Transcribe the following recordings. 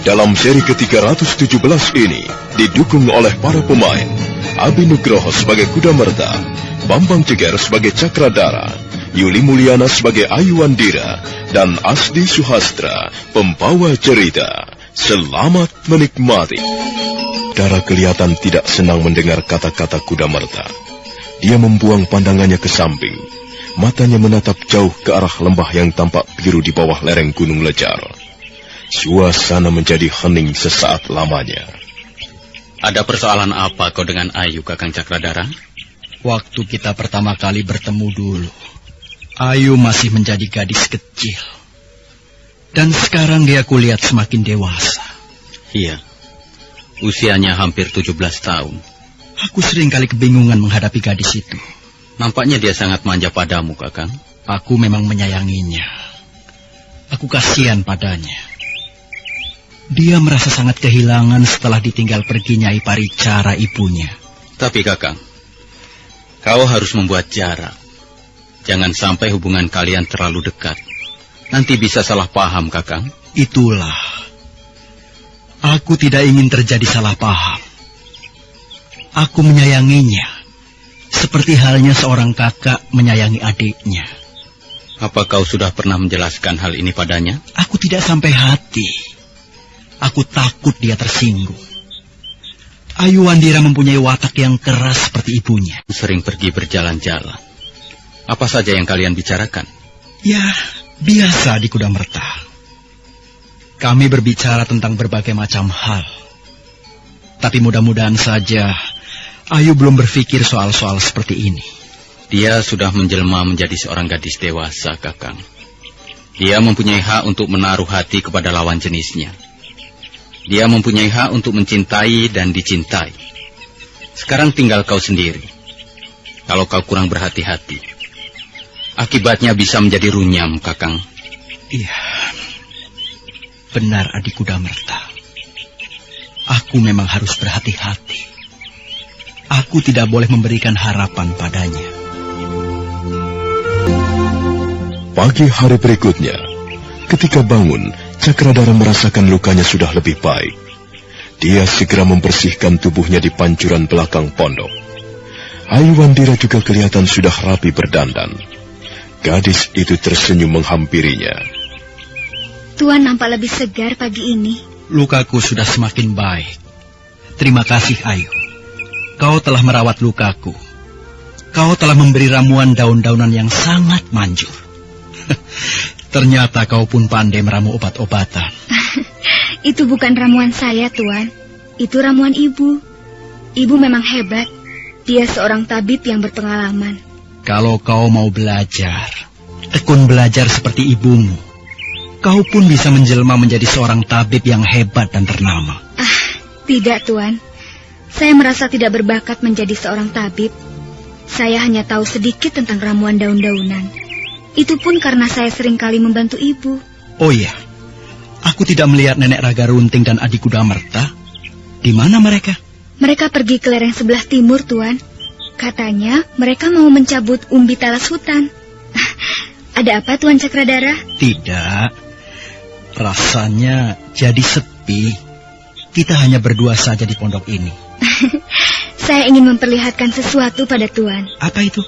Dalam seri ke-317 ini didukung oleh para pemain Abi Nugroho sebagai Kuda Merta, Bambang Jeger sebagai Cakradara, Yuli Mulyana sebagai Ayu Wandira, dan Asdi Suhastra, pembawa cerita. Selamat menikmati. Dara kelihatan tidak senang mendengar kata-kata Kuda Merta. Dia membuang pandangannya ke samping. Matanya menatap jauh ke arah lembah yang tampak biru di bawah lereng Gunung Lejar. Suasana menjadi hening sesaat lamanya. Ada persoalan apa kau dengan Ayu, Kakang Cakradara? Waktu kita pertama kali bertemu dulu, Ayu masih menjadi gadis kecil. Dan sekarang dia kulihat semakin dewasa. Iya, usianya hampir 17 tahun. Aku sering kali kebingungan menghadapi gadis itu. Nampaknya dia sangat manja padamu, Kakang. Aku memang menyayanginya. Aku kasihan padanya. Dia merasa sangat kehilangan setelah ditinggal pergi Nyai Paricara ibunya. Tapi Kakang, kau harus membuat jarak. Jangan sampai hubungan kalian terlalu dekat. Nanti bisa salah paham, Kakang. Itulah. Aku tidak ingin terjadi salah paham. Aku menyayanginya. Seperti halnya seorang kakak menyayangi adiknya. Apa kau sudah pernah menjelaskan hal ini padanya? Aku tidak sampai hati. Aku takut dia tersinggung. Ayu Wandira mempunyai watak yang keras seperti ibunya. Sering pergi berjalan-jalan. Apa saja yang kalian bicarakan? Ya, biasa di Kuda Merta. Kami berbicara tentang berbagai macam hal. Tapi mudah-mudahan saja Ayu belum berpikir soal-soal seperti ini. Dia sudah menjelma menjadi seorang gadis dewasa, Kakang. Dia mempunyai hak untuk menaruh hati kepada lawan jenisnya. Dia mempunyai hak untuk mencintai dan dicintai. Sekarang tinggal kau sendiri. Kalau kau kurang berhati-hati, akibatnya bisa menjadi runyam, Kakang. Iya, benar adik Kuda Merta. Aku memang harus berhati-hati. Aku tidak boleh memberikan harapan padanya. Pagi hari berikutnya, ketika bangun, Cakradara merasakan lukanya sudah lebih baik. Dia segera membersihkan tubuhnya di pancuran belakang pondok. Ayu Wandira juga kelihatan sudah rapi berdandan. Gadis itu tersenyum menghampirinya. Tuan nampak lebih segar pagi ini. Lukaku sudah semakin baik. Terima kasih, Ayu. Kau telah merawat lukaku. Kau telah memberi ramuan daun-daunan yang sangat manjur. Ternyata kau pun pandai meramu obat-obatan. Itu bukan ramuan saya, Tuan. Itu ramuan ibu. Ibu memang hebat. Dia seorang tabib yang berpengalaman. Kalau kau mau belajar, tekun belajar seperti ibumu, kau pun bisa menjelma menjadi seorang tabib yang hebat dan ternama. Tidak, Tuan. Saya merasa tidak berbakat menjadi seorang tabib. Saya hanya tahu sedikit tentang ramuan daun-daunan. Itu pun karena saya sering kali membantu ibu. Oh iya, aku tidak melihat Nenek Raga Runting dan adik Kuda Merta. Di mana mereka? Mereka pergi ke lereng sebelah timur, Tuan. Katanya mereka mau mencabut umbi talas hutan. Ada apa, Tuan Cakradara? Tidak, rasanya jadi sepi. Kita hanya berdua saja di pondok ini. Saya ingin memperlihatkan sesuatu pada Tuan. Apa itu?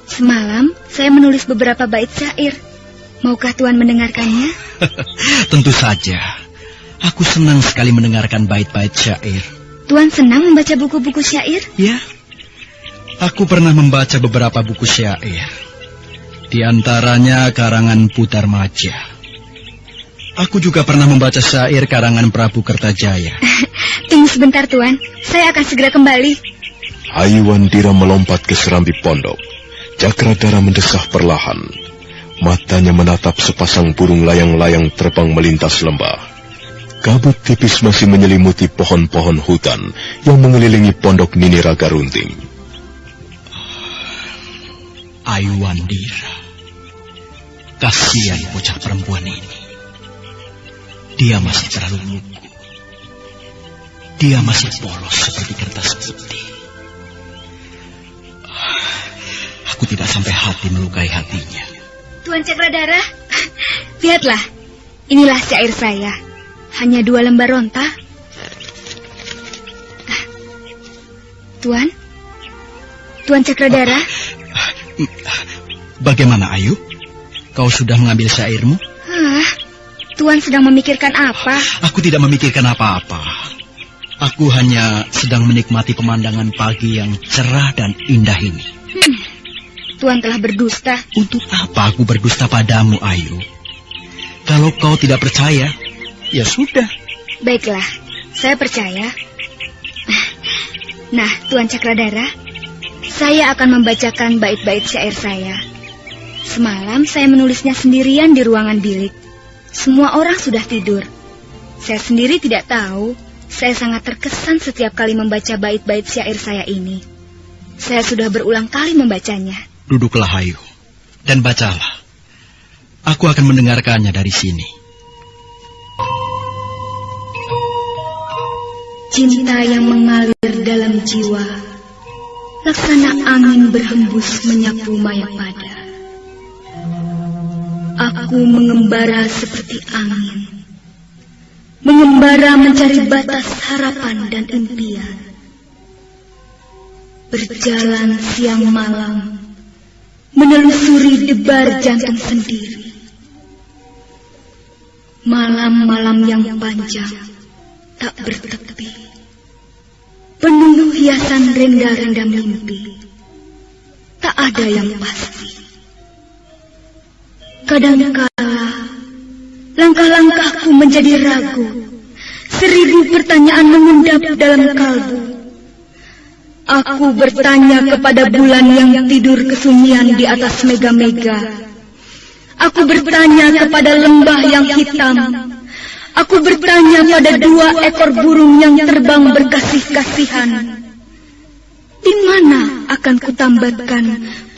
Semalam saya menulis beberapa bait syair. Maukah Tuan mendengarkannya? Tentu saja. Aku senang sekali mendengarkan bait-bait syair. Tuan senang membaca buku-buku syair? Ya. Aku pernah membaca beberapa buku syair. Di antaranya karangan Putarmaja. Aku juga pernah membaca syair karangan Prabu Kertajaya. Tunggu sebentar, Tuan. Saya akan segera kembali. Ayu Wandira melompat ke serambi pondok. Cakradara mendesah perlahan. Matanya menatap sepasang burung layang-layang terbang melintas lembah. Kabut tipis masih menyelimuti pohon-pohon hutan yang mengelilingi pondok Nini Raga Runting. Ayu Wandira. Kasihan bocah perempuan ini. Dia masih terlalu lugu. Dia masih polos seperti kertas putih. Aku tidak sampai hati melukai hatinya. Tuan Cakradara, lihatlah. Inilah syair saya. Hanya 2 lembar ronta. Tuan? Tuan Cakradara? Bagaimana, Ayu? Kau sudah mengambil syairmu? Tuan sedang memikirkan apa? Aku tidak memikirkan apa-apa. Aku hanya sedang menikmati pemandangan pagi yang cerah dan indah ini. Tuan telah berdusta. Untuk apa aku berdusta padamu, Ayu? Kalau kau tidak percaya, ya sudah. Baiklah, saya percaya. Nah, Tuan Cakradara, saya akan membacakan bait-bait syair saya. Semalam saya menulisnya sendirian di ruangan bilik. Semua orang sudah tidur. Saya sendiri tidak tahu. Saya sangat terkesan setiap kali membaca bait-bait syair saya ini. Saya sudah berulang kali membacanya. Duduklah, Ayu, dan bacalah. Aku akan mendengarkannya dari sini. Cinta yang mengalir dalam jiwa, laksana angin berhembus menyapu Mayapada. Aku mengembara seperti angin, mengembara mencari batas harapan dan impian. Berjalan siang malam, menelusuri debar jantung sendiri. Malam-malam yang panjang, tak bertepi, penuh hiasan renda-renda mimpi. Tak ada yang pasti. Kadangkala langkah-langkahku menjadi ragu. 1000 pertanyaan mengundap dalam kalbu. Aku bertanya kepada bulan yang tidur kesunyian di atas mega-mega. Aku bertanya kepada lembah yang hitam. Aku bertanya pada 2 ekor burung yang terbang berkasih-kasihan. Di mana akan kutambatkan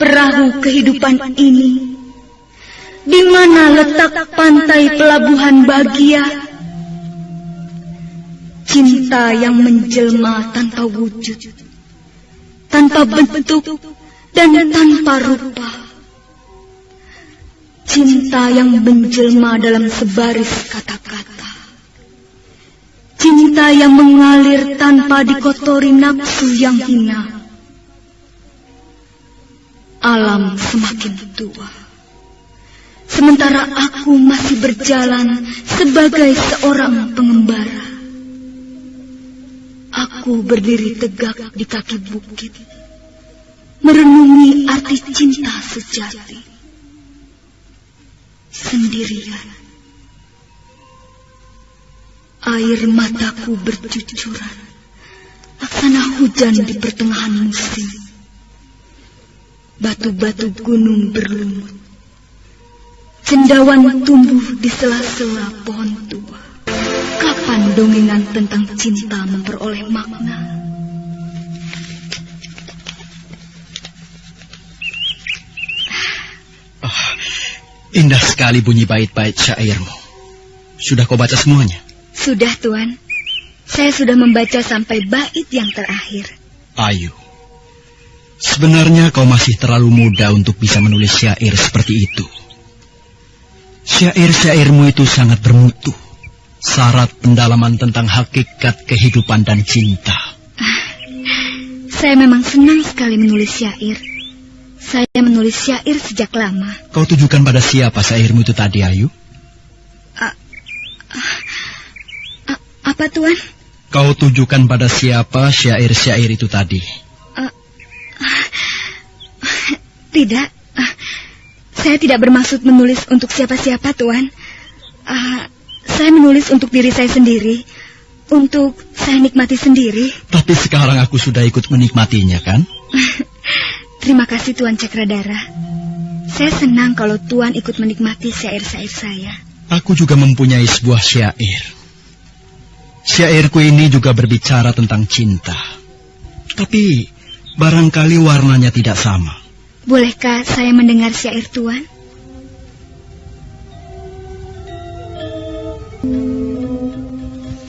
perahu kehidupan ini? Di mana letak pantai pelabuhan bahagia? Cinta yang menjelma tanpa wujud, tanpa bentuk dan tanpa rupa. Cinta yang menjelma dalam sebaris kata-kata. Cinta yang mengalir tanpa dikotori nafsu yang hina. Alam semakin tua, sementara aku masih berjalan sebagai seorang pengembara. Aku berdiri tegak di kaki bukit, merenungi arti cinta sejati. Sendirian, air mataku bercucuran, laksana hujan di pertengahan musim. Batu-batu gunung berlumut, cendawan tumbuh di sela-sela pohon tua. Kapan dongeng tentang cinta memperoleh makna? Indah sekali bunyi bait-bait syairmu. Sudah kau baca semuanya? Sudah, Tuan. Saya sudah membaca sampai bait yang terakhir. Ayu, sebenarnya kau masih terlalu muda untuk bisa menulis syair seperti itu. Syair-syairmu itu sangat bermutu, syarat pendalaman tentang hakikat kehidupan dan cinta. Saya memang senang sekali menulis syair. Saya menulis syair sejak lama. Kau tujukan pada siapa syairmu itu tadi, Ayu? Apa, Tuan? Kau tujukan pada siapa syair-syair itu tadi? Tidak. Saya tidak bermaksud menulis untuk siapa-siapa, Tuan. Saya menulis untuk diri saya sendiri. Untuk saya nikmati sendiri. Tapi sekarang aku sudah ikut menikmatinya, kan? Terima kasih, Tuan Cakradara. Saya senang kalau Tuan ikut menikmati syair-syair saya. Aku juga mempunyai sebuah syair. Syairku ini juga berbicara tentang cinta. Tapi barangkali warnanya tidak sama. Bolehkah saya mendengar syair Tuan?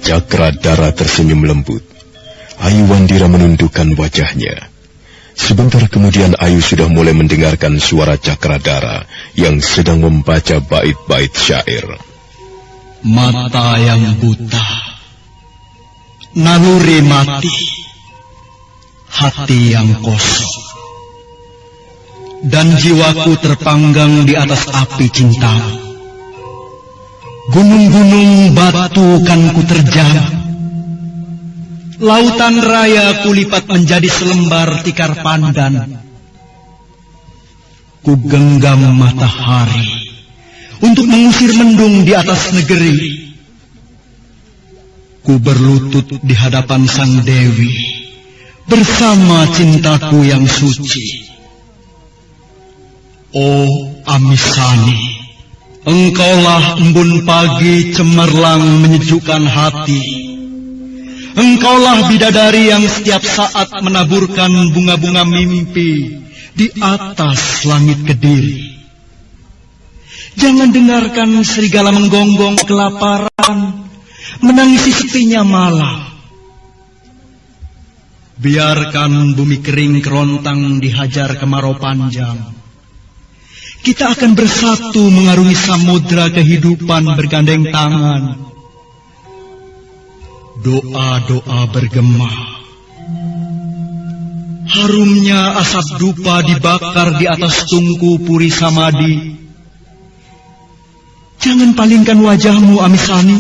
Cakradara tersenyum lembut. Ayu Wandira menundukkan wajahnya. Sebentar kemudian Ayu sudah mulai mendengarkan suara Cakradara yang sedang membaca bait-bait syair. Mata yang buta, naluri mati, hati yang kosong, dan jiwaku terpanggang di atas api cintamu. Gunung-gunung batu kan ku terjang, lautan raya kulipat menjadi selembar tikar pandan. Ku genggam matahari untuk mengusir mendung di atas negeri. Ku berlutut di hadapan sang dewi bersama cintaku yang suci. Oh Amisani, engkaulah embun pagi cemerlang menyejukkan hati. Engkaulah bidadari yang setiap saat menaburkan bunga-bunga mimpi di atas langit Kediri. Jangan dengarkan serigala menggonggong kelaparan, menangisi sepinya malam. Biarkan bumi kering kerontang dihajar kemarau panjang. Kita akan bersatu mengarungi samudra kehidupan bergandeng tangan. Doa-doa bergema. Harumnya asap dupa dibakar di atas tungku puri samadi. Jangan palingkan wajahmu, Amisani.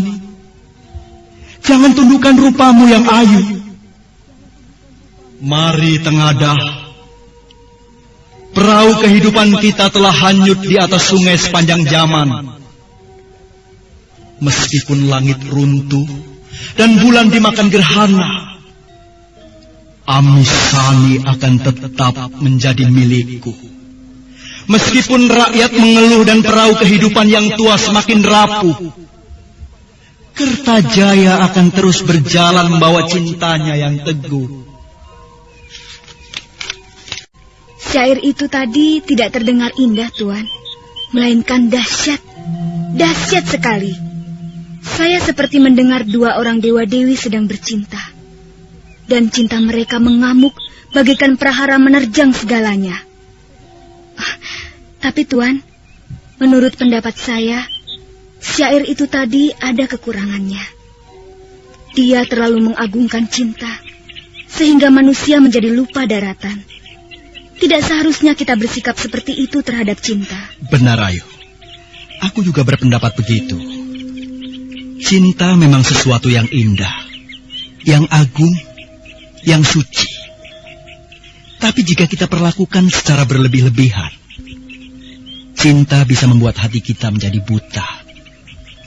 Jangan tundukkan rupamu yang ayu. Mari tengadah. Perahu kehidupan kita telah hanyut di atas sungai sepanjang zaman. Meskipun langit runtuh dan bulan dimakan gerhana, Amisani akan tetap menjadi milikku. Meskipun rakyat mengeluh dan perahu kehidupan yang tua semakin rapuh, Kertajaya akan terus berjalan membawa cintanya yang teguh. Syair itu tadi tidak terdengar indah, Tuan, melainkan dahsyat. Dahsyat sekali. Saya seperti mendengar dua orang dewa-dewi sedang bercinta. Dan cinta mereka mengamuk bagaikan prahara menerjang segalanya. Tapi Tuan, menurut pendapat saya, syair itu tadi ada kekurangannya. Dia terlalu mengagungkan cinta, sehingga manusia menjadi lupa daratan. Tidak seharusnya kita bersikap seperti itu terhadap cinta. Benar, Ayu. Aku juga berpendapat begitu. Cinta memang sesuatu yang indah, yang agung, yang suci. Tapi jika kita perlakukan secara berlebih-lebihan, cinta bisa membuat hati kita menjadi buta,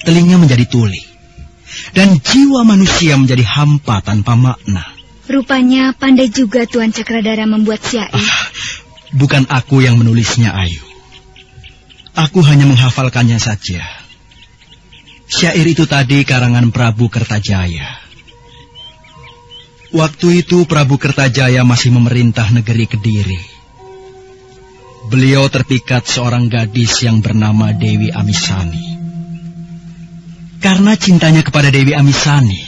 telinga menjadi tuli, dan jiwa manusia menjadi hampa tanpa makna. Rupanya pandai juga Tuan Cakradara membuat syair. Bukan aku yang menulisnya, Ayu. Aku hanya menghafalkannya saja. Syair itu tadi karangan Prabu Kertajaya. Waktu itu Prabu Kertajaya masih memerintah negeri Kediri. Beliau terpikat seorang gadis yang bernama Dewi Amisani. Karena cintanya kepada Dewi Amisani,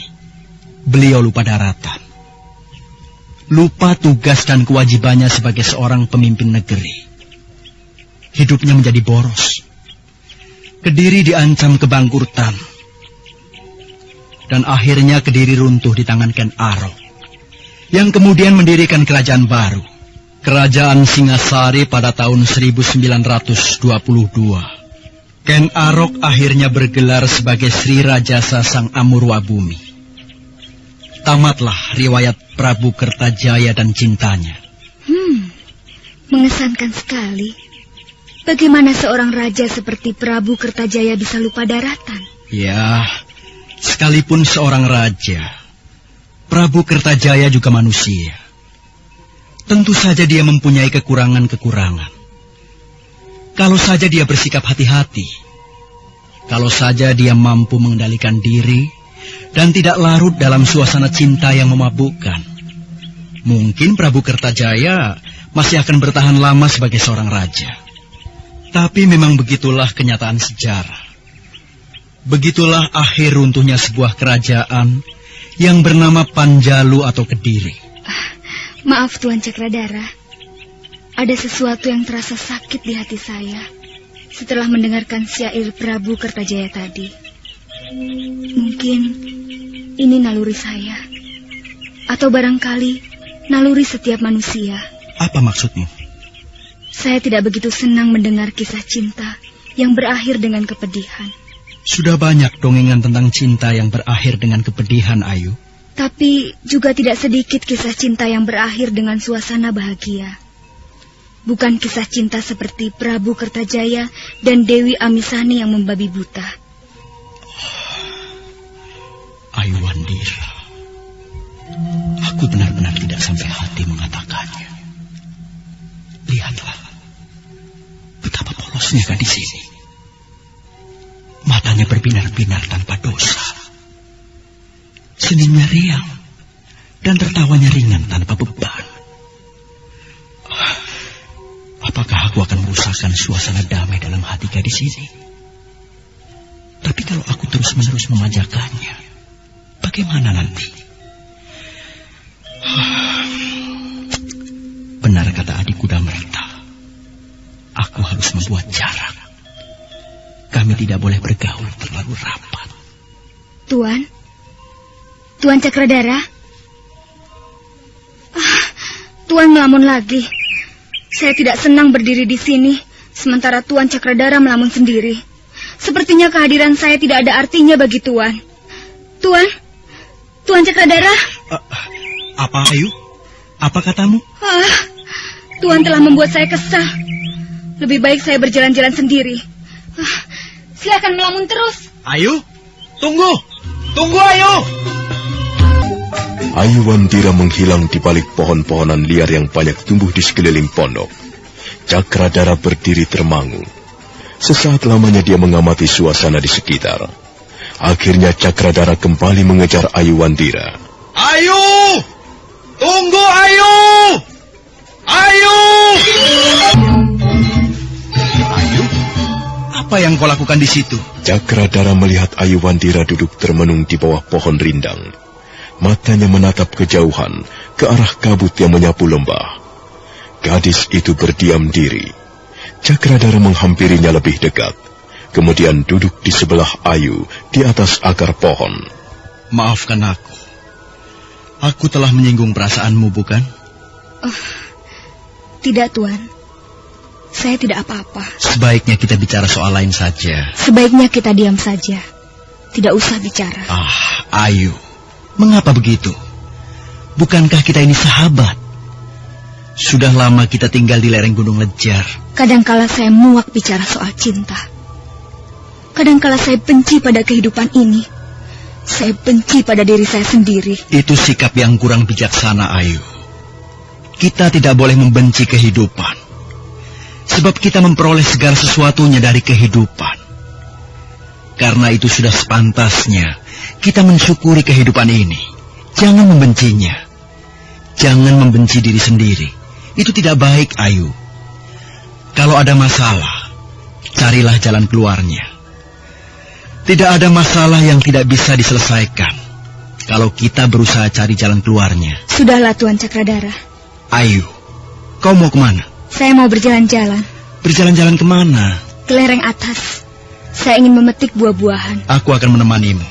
beliau lupa daratan. Lupa tugas dan kewajibannya sebagai seorang pemimpin negeri. Hidupnya menjadi boros. Kediri diancam kebangkrutan. Dan akhirnya Kediri runtuh di tangan Ken Arok, yang kemudian mendirikan kerajaan baru, Kerajaan Singasari pada tahun 1922. Ken Arok akhirnya bergelar sebagai Sri Rajasa Sang Amurwa Bumi. Tamatlah riwayat Prabu Kertajaya dan cintanya. Mengesankan sekali. Bagaimana seorang raja seperti Prabu Kertajaya bisa lupa daratan? Ya, sekalipun seorang raja, Prabu Kertajaya juga manusia. Tentu saja dia mempunyai kekurangan-kekurangan. Kalau saja dia bersikap hati-hati, kalau saja dia mampu mengendalikan diri dan tidak larut dalam suasana cinta yang memabukkan, mungkin Prabu Kertajaya masih akan bertahan lama sebagai seorang raja. Tapi memang begitulah kenyataan sejarah. Begitulah akhir runtuhnya sebuah kerajaan yang bernama Panjalu atau Kediri. Maaf Tuan Cakradara, ada sesuatu yang terasa sakit di hati saya setelah mendengarkan syair Prabu Kertajaya tadi. Mungkin ini naluri saya. Atau barangkali naluri setiap manusia. Apa maksudmu? Saya tidak begitu senang mendengar kisah cinta yang berakhir dengan kepedihan. Sudah banyak dongengan tentang cinta yang berakhir dengan kepedihan, Ayu. Tapi juga tidak sedikit kisah cinta yang berakhir dengan suasana bahagia. Bukan kisah cinta seperti Prabu Kertajaya dan Dewi Amisani yang membabi buta. Ayu Wandira, aku benar-benar tidak sampai hati mengatakannya. Lihatlah, betapa polosnya gadis ini. Matanya berbinar-binar tanpa dosa. Senyumnya riang dan tertawanya ringan tanpa beban. Apakah aku akan merusakkan suasana damai dalam hati gadis ini? Tapi kalau aku terus-menerus memajakannya, bagaimana nanti? Benar kata adik Kudamerta, aku harus membuat jarak. Kami tidak boleh bergaul terlalu rapat. Tuan Cakradara? Tuan melamun lagi. Saya tidak senang berdiri di sini, sementara Tuan Cakradara melamun sendiri. Sepertinya kehadiran saya tidak ada artinya bagi Tuan. Tuan Cakradara? Apa, Ayu? Apa katamu? Tuan telah membuat saya kesal. Lebih baik saya berjalan-jalan sendiri. Silakan melamun terus. Ayu, tunggu! Tunggu, Ayu! Ayu Wandira menghilang di balik pohon-pohonan liar yang banyak tumbuh di sekeliling pondok. Cakradara berdiri termangu. Sesaat lamanya dia mengamati suasana di sekitar. Akhirnya Cakradara kembali mengejar Ayu Wandira. Ayu! Tunggu, Ayu! Ayu! Ayu? Apa yang kau lakukan di situ? Cakradara melihat Ayu Wandira duduk termenung di bawah pohon rindang. Matanya menatap kejauhan ke arah kabut yang menyapu lembah. Gadis itu berdiam diri. Cakradara menghampirinya lebih dekat. Kemudian duduk di sebelah Ayu di atas akar pohon. Maafkan aku. Aku telah menyinggung perasaanmu, bukan? Tidak, Tuan. Saya tidak apa-apa. Sebaiknya kita bicara soal lain saja. Sebaiknya kita diam saja. Tidak usah bicara. Ayu. Mengapa begitu? Bukankah kita ini sahabat? Sudah lama kita tinggal di lereng Gunung Lejar. Kadangkala saya muak bicara soal cinta. Kadangkala saya benci pada kehidupan ini. Saya benci pada diri saya sendiri. Itu sikap yang kurang bijaksana, Ayu. Kita tidak boleh membenci kehidupan. Sebab kita memperoleh segala sesuatunya dari kehidupan. Karena itu sudah sepantasnya kita mensyukuri kehidupan ini. Jangan membencinya. Jangan membenci diri sendiri. Itu tidak baik, Ayu. Kalau ada masalah, carilah jalan keluarnya. Tidak ada masalah yang tidak bisa diselesaikan kalau kita berusaha cari jalan keluarnya. Sudahlah, Tuan Cakradara. Ayu, kau mau kemana? Saya mau berjalan-jalan. Berjalan-jalan kemana? Ke lereng atas. Saya ingin memetik buah-buahan. Aku akan menemanimu.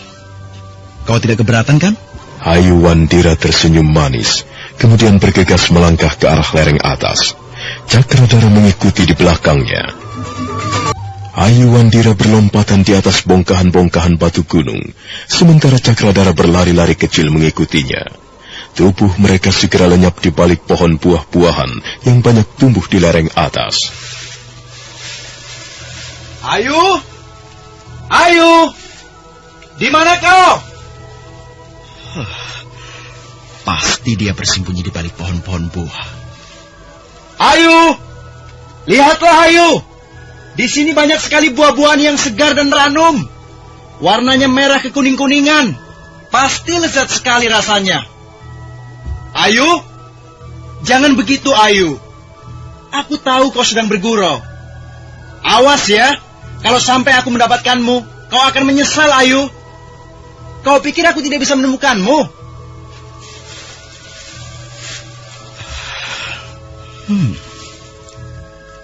Kau tidak keberatan, kan? Ayu Wandira tersenyum manis, kemudian bergegas melangkah ke arah lereng atas. Cakradara mengikuti di belakangnya. Ayu Wandira berlompatan di atas bongkahan-bongkahan batu gunung, sementara Cakradara berlari-lari kecil mengikutinya. Tubuh mereka segera lenyap di balik pohon buah-buahan yang banyak tumbuh di lereng atas. Ayu! Ayu! Di mana kau? Pasti dia bersembunyi di balik pohon-pohon buah. Ayu! Lihatlah, Ayu! Di sini banyak sekali buah-buahan yang segar dan ranum. Warnanya merah kekuning-kuningan. Pasti lezat sekali rasanya. Ayu? Jangan begitu, Ayu. Aku tahu kau sedang bergurau. Awas ya, kalau sampai aku mendapatkanmu, kau akan menyesal, Ayu. Kau pikir aku tidak bisa menemukanmu?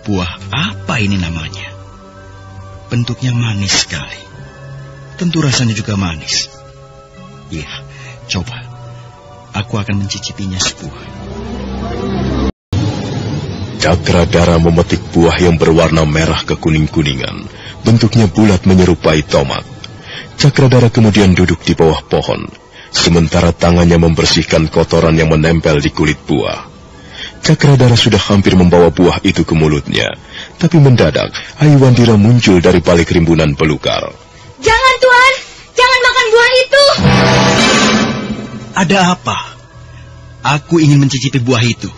Buah apa ini namanya? Bentuknya manis sekali. Tentu rasanya juga manis. Iya, coba. Aku akan mencicipinya sebuah. Cakradara memetik buah yang berwarna merah kekuning-kuningan. Bentuknya bulat menyerupai tomat. Cakradara kemudian duduk di bawah pohon, sementara tangannya membersihkan kotoran yang menempel di kulit buah. Cakradara sudah hampir membawa buah itu ke mulutnya, tapi mendadak Aiwandira muncul dari balik rimbunan belukar. Jangan, Tuan! Jangan makan buah itu! Ada apa? Aku ingin mencicipi buah itu.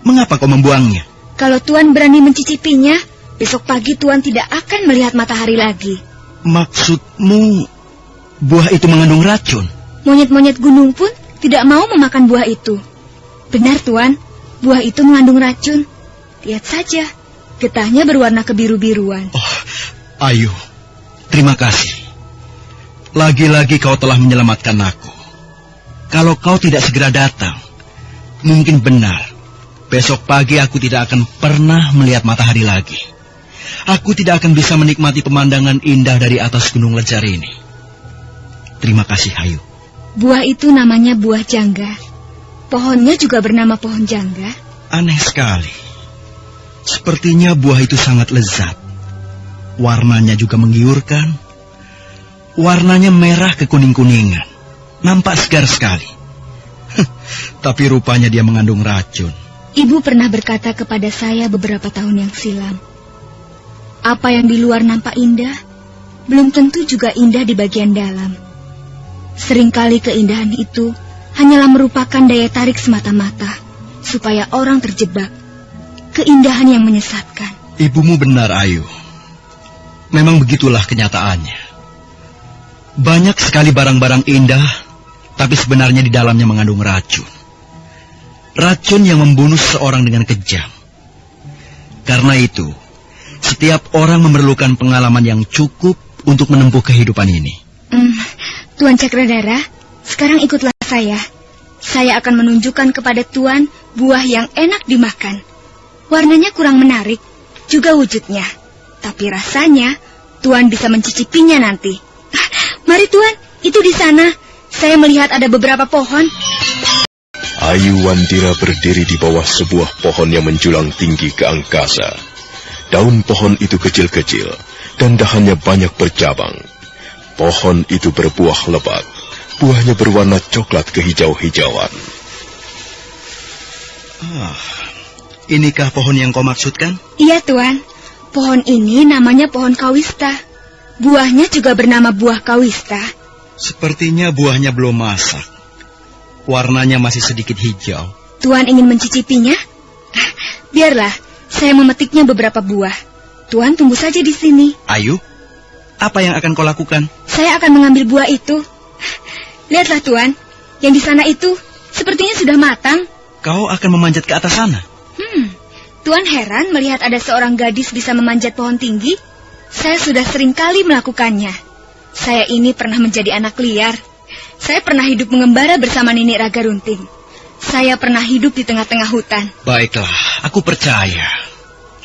Mengapa kau membuangnya? Kalau Tuan berani mencicipinya, besok pagi Tuan tidak akan melihat matahari lagi. Maksudmu, buah itu mengandung racun? Monyet-monyet gunung pun tidak mau memakan buah itu. Benar, Tuan. Buah itu mengandung racun. Lihat saja, getahnya berwarna kebiru-biruan. Oh, Ayu, terima kasih. Lagi-lagi kau telah menyelamatkan aku. Kalau kau tidak segera datang, mungkin benar. Besok pagi aku tidak akan pernah melihat matahari lagi. Aku tidak akan bisa menikmati pemandangan indah dari atas gunung Lejar ini. Terima kasih, Ayu. Buah itu namanya buah jangga. Pohonnya juga bernama pohon jangga. Aneh sekali. Sepertinya buah itu sangat lezat. Warnanya juga menggiurkan. Warnanya merah kekuning-kuningan. Nampak segar sekali. Tapi rupanya dia mengandung racun. Ibu pernah berkata kepada saya beberapa tahun yang silam, apa yang di luar nampak indah, belum tentu juga indah di bagian dalam. Seringkali keindahan itu hanyalah merupakan daya tarik semata-mata, supaya orang terjebak. Keindahan yang menyesatkan. Ibumu benar, Ayu. Memang begitulah kenyataannya. Banyak sekali barang-barang indah, tapi sebenarnya di dalamnya mengandung racun. Racun yang membunuh seseorang dengan kejam. Karena itu, setiap orang memerlukan pengalaman yang cukup untuk menempuh kehidupan ini. Tuan Cakradara, sekarang ikutlah saya. Saya akan menunjukkan kepada Tuan buah yang enak dimakan. Warnanya kurang menarik, juga wujudnya. Tapi rasanya, Tuan bisa mencicipinya nanti. Mari Tuan, itu di sana. Saya melihat ada beberapa pohon. Aiwandira berdiri di bawah sebuah pohon yang menjulang tinggi ke angkasa. Daun pohon itu kecil-kecil, dan dahannya banyak bercabang. Pohon itu berbuah lebat. Buahnya berwarna coklat kehijau-hijauan. Inikah pohon yang kau maksudkan? Iya, Tuan. Pohon ini namanya pohon kawista. Buahnya juga bernama buah kawista. Sepertinya buahnya belum masak. Warnanya masih sedikit hijau. Tuan ingin mencicipinya? Biarlah, saya memetiknya beberapa buah. Tuan tunggu saja di sini. Ayu, apa yang akan kau lakukan? Saya akan mengambil buah itu. Lihatlah Tuan, yang di sana itu sepertinya sudah matang. Kau akan memanjat ke atas sana? Tuan heran melihat ada seorang gadis bisa memanjat pohon tinggi? Saya sudah sering kali melakukannya. Saya ini pernah menjadi anak liar. Saya pernah hidup mengembara bersama Nenek Raga Runting. Saya pernah hidup di tengah-tengah hutan. Baiklah, aku percaya.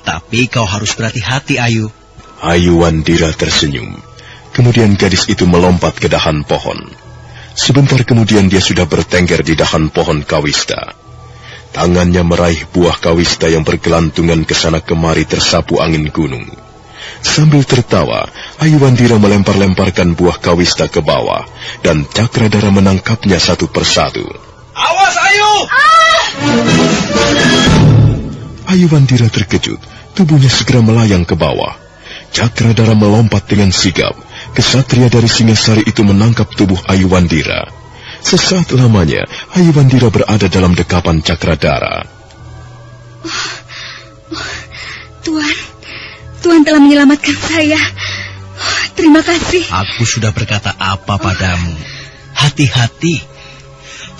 Tapi kau harus berhati-hati, Ayu. Aiwandira tersenyum. Kemudian gadis itu melompat ke dahan pohon. Sebentar kemudian dia sudah bertengger di dahan pohon kawista. Tangannya meraih buah kawista yang bergelantungan ke sana kemari tersapu angin gunung. Sambil tertawa, Aiwandira melempar-lemparkan buah kawista ke bawah, dan Cakradara menangkapnya satu persatu. Awas, Ayu! Aiwandira terkejut, tubuhnya segera melayang ke bawah. Cakradara melompat dengan sigap. Kesatria dari Singasari itu menangkap tubuh Aiwandira. Sesaat lamanya, Aiwandira berada dalam dekapan Cakradara. Tuan telah menyelamatkan saya. Terima kasih. Aku sudah berkata apa padamu? Hati-hati.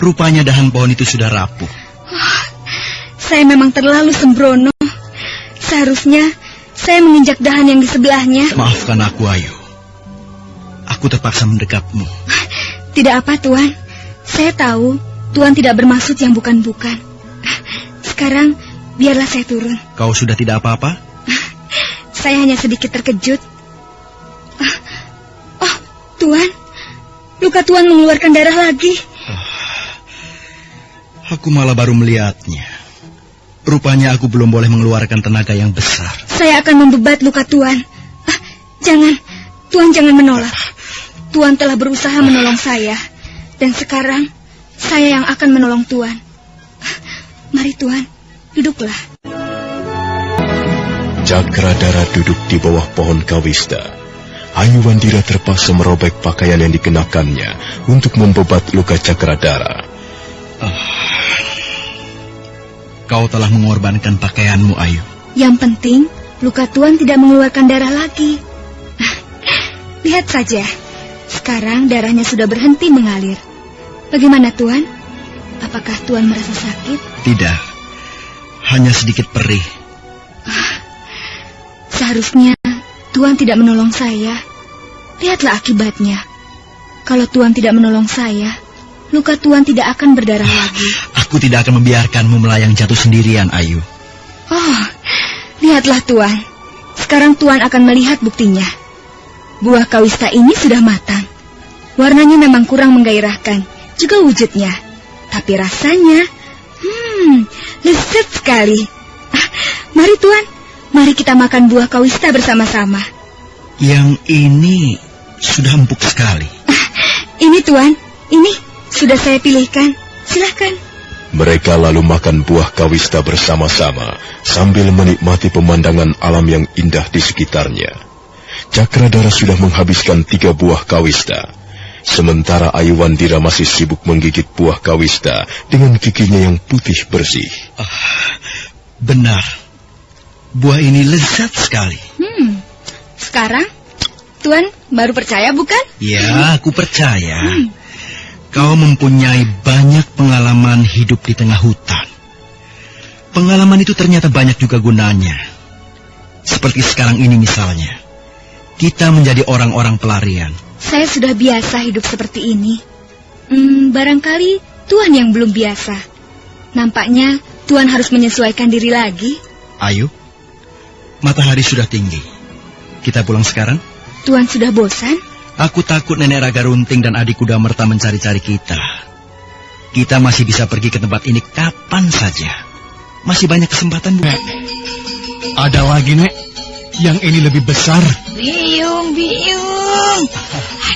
Rupanya dahan pohon itu sudah rapuh. Saya memang terlalu sembrono. Seharusnya saya menginjak dahan yang di sebelahnya. Maafkan aku, Ayu. Aku terpaksa mendekapmu. Tidak apa, Tuan. Saya tahu Tuan tidak bermaksud yang bukan-bukan. Sekarang biarlah saya turun. Kau sudah tidak apa-apa? Saya hanya sedikit terkejut. Tuan. Tuan mengeluarkan darah lagi? Aku malah baru melihatnya. Rupanya aku belum boleh mengeluarkan tenaga yang besar. Saya akan membebat luka Tuan. Jangan, Tuan jangan menolak. Tuan telah berusaha menolong saya. Dan sekarang, saya yang akan menolong Tuan. Mari Tuan, duduklah. Cakradara duduk di bawah pohon kawista. Ayuandira terpaksa merobek pakaian yang dikenakannya untuk membebat luka Cakradara. Kau telah mengorbankan pakaianmu, Ayu. Yang penting, luka Tuan tidak mengeluarkan darah lagi. Lihat saja, sekarang darahnya sudah berhenti mengalir. Bagaimana Tuan? Apakah Tuan merasa sakit? Tidak, hanya sedikit perih. Seharusnya Tuan tidak menolong saya. Lihatlah akibatnya. Kalau Tuan tidak menolong saya, luka Tuan tidak akan berdarah lagi. Aku tidak akan membiarkanmu melayang jatuh sendirian, Ayu. Oh, lihatlah Tuan. Sekarang Tuan akan melihat buktinya. Buah kawista ini sudah matang. Warnanya memang kurang menggairahkan, juga wujudnya. Tapi rasanya, lezat sekali. Mari Tuan, mari kita makan buah kawista bersama-sama. Yang ini sudah empuk sekali. Ini Tuan, ini sudah saya pilihkan. Silahkan. Mereka lalu makan buah kawista bersama-sama sambil menikmati pemandangan alam yang indah di sekitarnya. Cakradara sudah menghabiskan 3 buah kawista. Sementara Ayuandira masih sibuk menggigit buah kawista dengan giginya yang putih bersih. Benar. Buah ini lezat sekali. Sekarang, Tuan baru percaya bukan? Ya, aku percaya. Kau mempunyai banyak pengalaman hidup di tengah hutan. Pengalaman itu ternyata banyak juga gunanya. Seperti sekarang ini misalnya. Kita menjadi orang-orang pelarian. Saya sudah biasa hidup seperti ini. Barangkali Tuan yang belum biasa. Nampaknya Tuan harus menyesuaikan diri lagi. Ayu, matahari sudah tinggi. Kita pulang sekarang? Tuan sudah bosan? Aku takut Nenek Raga Runting dan adik Kudamerta mencari-cari kita. Kita masih bisa pergi ke tempat ini kapan saja. Masih banyak kesempatan, bukan? Ada lagi, Nek. Yang ini lebih besar. Biung.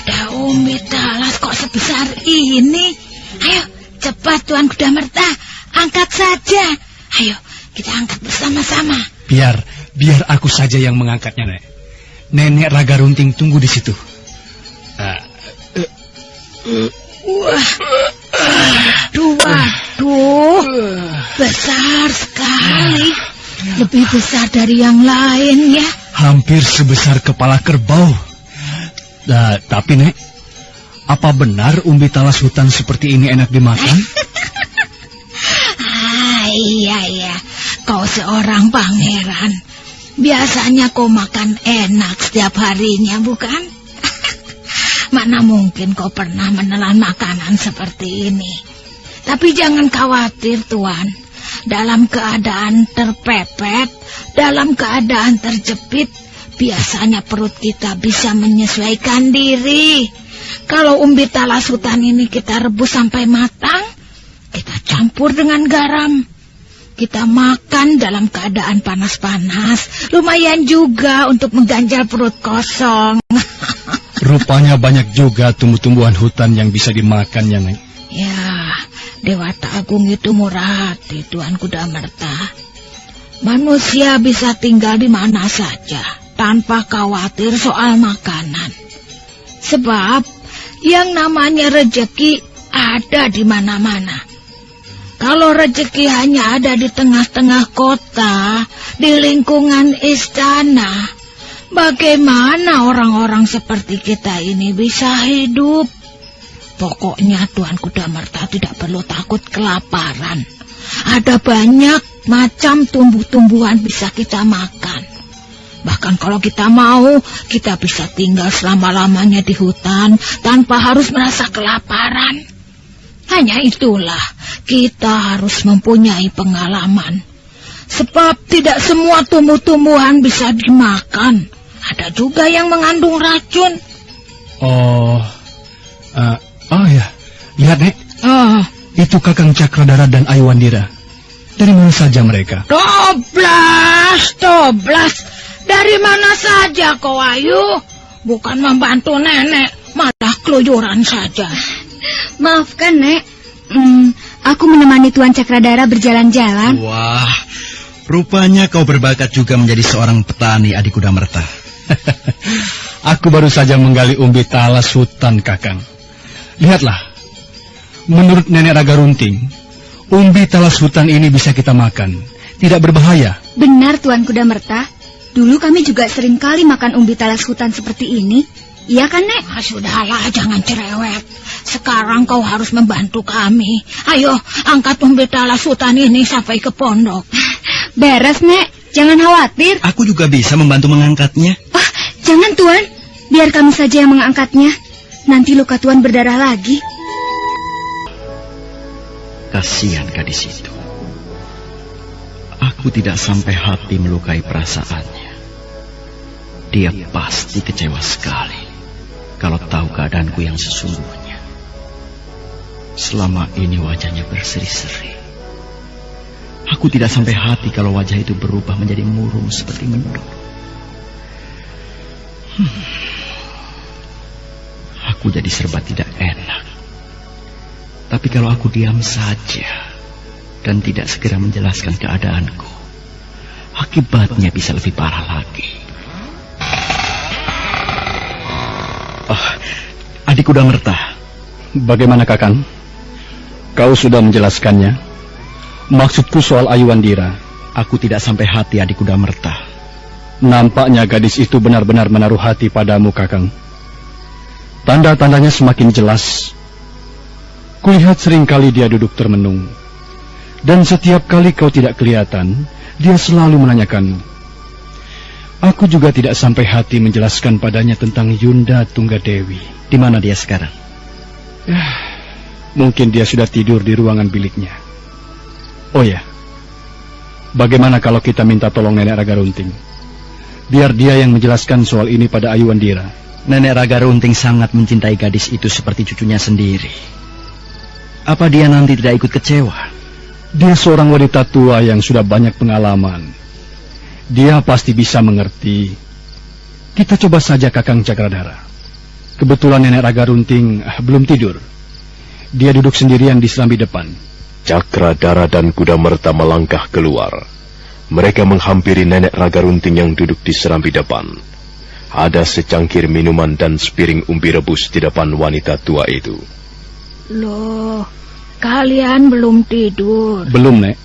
Ada umbi talas kok sebesar ini. Ayo, cepat Tuan Kudamerta. Angkat saja. Ayo, kita angkat bersama-sama. Biar aku saja yang mengangkatnya, Nek. Nenek Raga Runting tunggu di situ. Waduh, besar sekali. Lebih besar dari yang lain ya. Hampir sebesar kepala kerbau. Tapi Nek, apa benar umbi talas hutan seperti ini enak dimakan? Iya, kau seorang pangeran. Biasanya kau makan enak setiap harinya, bukan? Mana mungkin kau pernah menelan makanan seperti ini. Tapi jangan khawatir, Tuan. Dalam keadaan terpepet, dalam keadaan terjepit, biasanya perut kita bisa menyesuaikan diri. Kalau umbi talas hutan ini kita rebus sampai matang, kita campur dengan garam. Kita makan dalam keadaan panas-panas, lumayan juga untuk mengganjal perut kosong. Rupanya banyak juga tumbuh-tumbuhan hutan yang bisa dimakan ya, Nek. Ya, Dewata Agung itu murah hati, Tuan Kudamerta. Manusia bisa tinggal di mana saja tanpa khawatir soal makanan. Sebab yang namanya rezeki ada di mana-mana. Kalau rezeki hanya ada di tengah-tengah kota, di lingkungan istana, bagaimana orang-orang seperti kita ini bisa hidup? Pokoknya Tuan Kudamerta tidak perlu takut kelaparan. Ada banyak macam tumbuh-tumbuhan bisa kita makan. Bahkan kalau kita mau, kita bisa tinggal selama-lamanya di hutan tanpa harus merasa kelaparan. Hanya itulah kita harus mempunyai pengalaman. Sebab tidak semua tumbuh-tumbuhan bisa dimakan. Ada juga yang mengandung racun. Itu Kakang Cakradara dan Ayuandira. Dari mana saja mereka? Toblas. Dari mana saja kau, Ayu? Bukan membantu nenek, malah keluyuran saja. Maafkan, Nek. Aku menemani Tuan Cakradara berjalan-jalan. Wah, rupanya kau berbakat juga menjadi seorang petani, Adik Kudamerta. Aku baru saja menggali umbi talas hutan, Kakang. Lihatlah, menurut Nenek Raga Runting, umbi talas hutan ini bisa kita makan, tidak berbahaya. Benar, Tuan Kudamerta. Dulu kami juga sering kali makan umbi talas hutan seperti ini. Iya kan, Nek? Sudahlah, jangan cerewet. Sekarang kau harus membantu kami. Ayo, angkat umbi talas hutan ini sampai ke pondok. Beres, Nek. Jangan khawatir. Aku juga bisa membantu mengangkatnya. Jangan, Tuan. Biar kami saja yang mengangkatnya. Nanti luka Tuan berdarah lagi. Kasihan gadis itu. Aku tidak sampai hati melukai perasaannya. Dia pasti kecewa sekali kalau tahu keadaanku yang sesungguhnya. Selama ini wajahnya berseri-seri. Aku tidak sampai hati kalau wajah itu berubah menjadi murung seperti mendung. Aku jadi serba tidak enak. Tapi kalau aku diam saja dan tidak segera menjelaskan keadaanku, akibatnya bisa lebih parah lagi. Adik Kudamerta. Bagaimana, Kakang? Kau sudah menjelaskannya? Maksudku soal Ayuandira. Aku tidak sampai hati, Adik Kudamerta. Nampaknya gadis itu benar-benar menaruh hati padamu, Kakang. Tanda-tandanya semakin jelas. Kulihat seringkali dia duduk termenung. Dan setiap kali kau tidak kelihatan, dia selalu menanyakanmu. Aku juga tidak sampai hati menjelaskan padanya tentang Yunda Tunggadewi. Di mana dia sekarang? Mungkin dia sudah tidur di ruangan biliknya. Oh ya, bagaimana kalau kita minta tolong Nenek Raga Runting? Biar dia yang menjelaskan soal ini pada Ayuandira. Nenek Raga Runting sangat mencintai gadis itu seperti cucunya sendiri. Apa dia nanti tidak ikut kecewa? Dia seorang wanita tua yang sudah banyak pengalaman. Dia pasti bisa mengerti. Kita coba saja Kakang Cakradara. Kebetulan Nenek Raga Runting belum tidur. Dia duduk sendirian di serambi depan. Cakradara dan Kudamerta melangkah keluar. Mereka menghampiri Nenek Raga Runting yang duduk di serambi depan. Ada secangkir minuman dan sepiring umbi rebus di depan wanita tua itu. Loh, kalian belum tidur? Belum, Nek.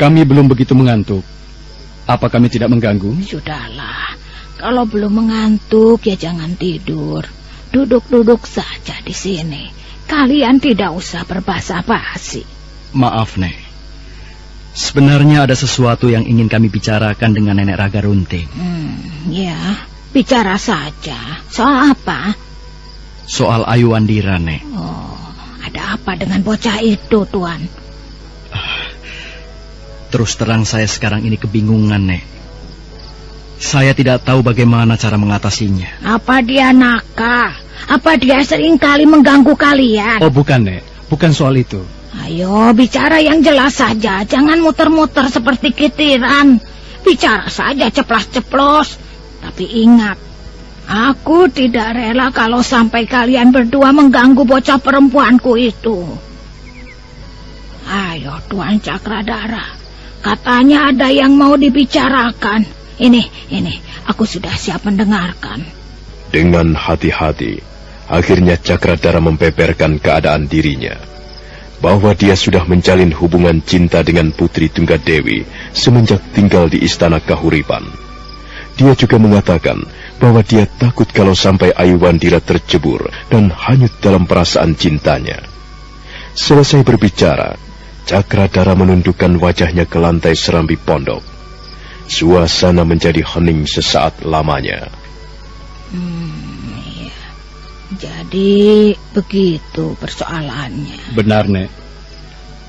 Kami belum begitu mengantuk. Apa kami tidak mengganggu? Sudahlah, kalau belum mengantuk ya jangan tidur. Duduk-duduk saja di sini. Kalian tidak usah berbasa-basi. Maaf, Nek. Sebenarnya ada sesuatu yang ingin kami bicarakan dengan Nenek Raga Runting. Ya, bicara saja. Soal apa? Soal Ayuandira, Nek. Oh, ada apa dengan bocah itu, Tuan? Terus terang saya sekarang ini kebingungan, Nek. Saya tidak tahu bagaimana cara mengatasinya. Apa dia nakal? Apa dia seringkali mengganggu kalian? Oh, bukan, Nek. Bukan soal itu. Ayo, bicara yang jelas saja. Jangan muter-muter seperti kitiran. Bicara saja ceplas-ceplos. Tapi ingat, aku tidak rela kalau sampai kalian berdua mengganggu bocah perempuanku itu. Ayo, Tuan Cakradara. Katanya ada yang mau dibicarakan. Ini, aku sudah siap mendengarkan. Dengan hati-hati, akhirnya Cakradara membeberkan keadaan dirinya. Bahwa dia sudah menjalin hubungan cinta dengan Putri Tunggadewi semenjak tinggal di Istana Kahuripan. Dia juga mengatakan bahwa dia takut kalau sampai Ayuandira tercebur dan hanyut dalam perasaan cintanya. Selesai berbicara, Cakradara menundukkan wajahnya ke lantai serambi pondok. Suasana menjadi hening sesaat lamanya. Iya. Jadi begitu persoalannya. Benar, Nek.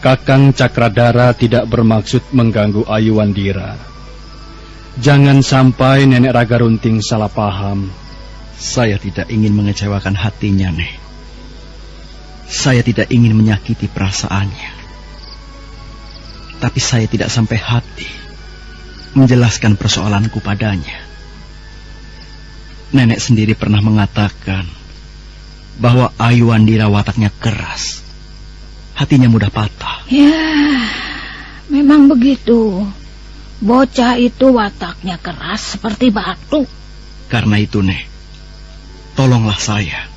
Kakang Cakradara tidak bermaksud mengganggu Ayuandira. Jangan sampai Nenek Raga Runting salah paham. Saya tidak ingin mengecewakan hatinya, Nek. Saya tidak ingin menyakiti perasaannya. Tapi saya tidak sampai hati menjelaskan persoalanku padanya. Nenek sendiri pernah mengatakan bahwa Ayu Wandira wataknya keras, hatinya mudah patah. Ya, memang begitu. Bocah itu wataknya keras seperti batu. Karena itu, Nek, tolonglah saya.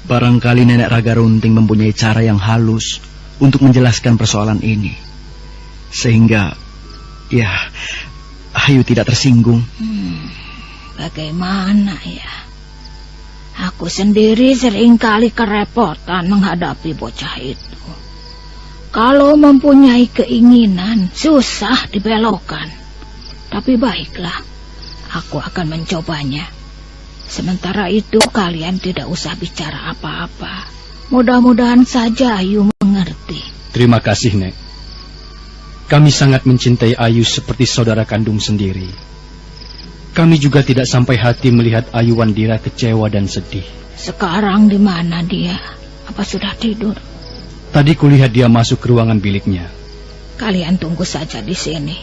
Barangkali Nenek Raga Runting mempunyai cara yang halus untuk menjelaskan persoalan ini, sehingga, ya, Ayu tidak tersinggung. Bagaimana ya? Aku sendiri seringkali kerepotan menghadapi bocah itu. Kalau mempunyai keinginan, susah dibelokkan. Tapi baiklah, aku akan mencobanya. Sementara itu kalian tidak usah bicara apa-apa. Mudah-mudahan saja Ayu mengerti. Terima kasih, Nek. Kami sangat mencintai Ayu seperti saudara kandung sendiri. Kami juga tidak sampai hati melihat Ayu Wandira kecewa dan sedih. Sekarang di mana dia? Apa sudah tidur? Tadi kulihat dia masuk ke ruangan biliknya. Kalian tunggu saja di sini.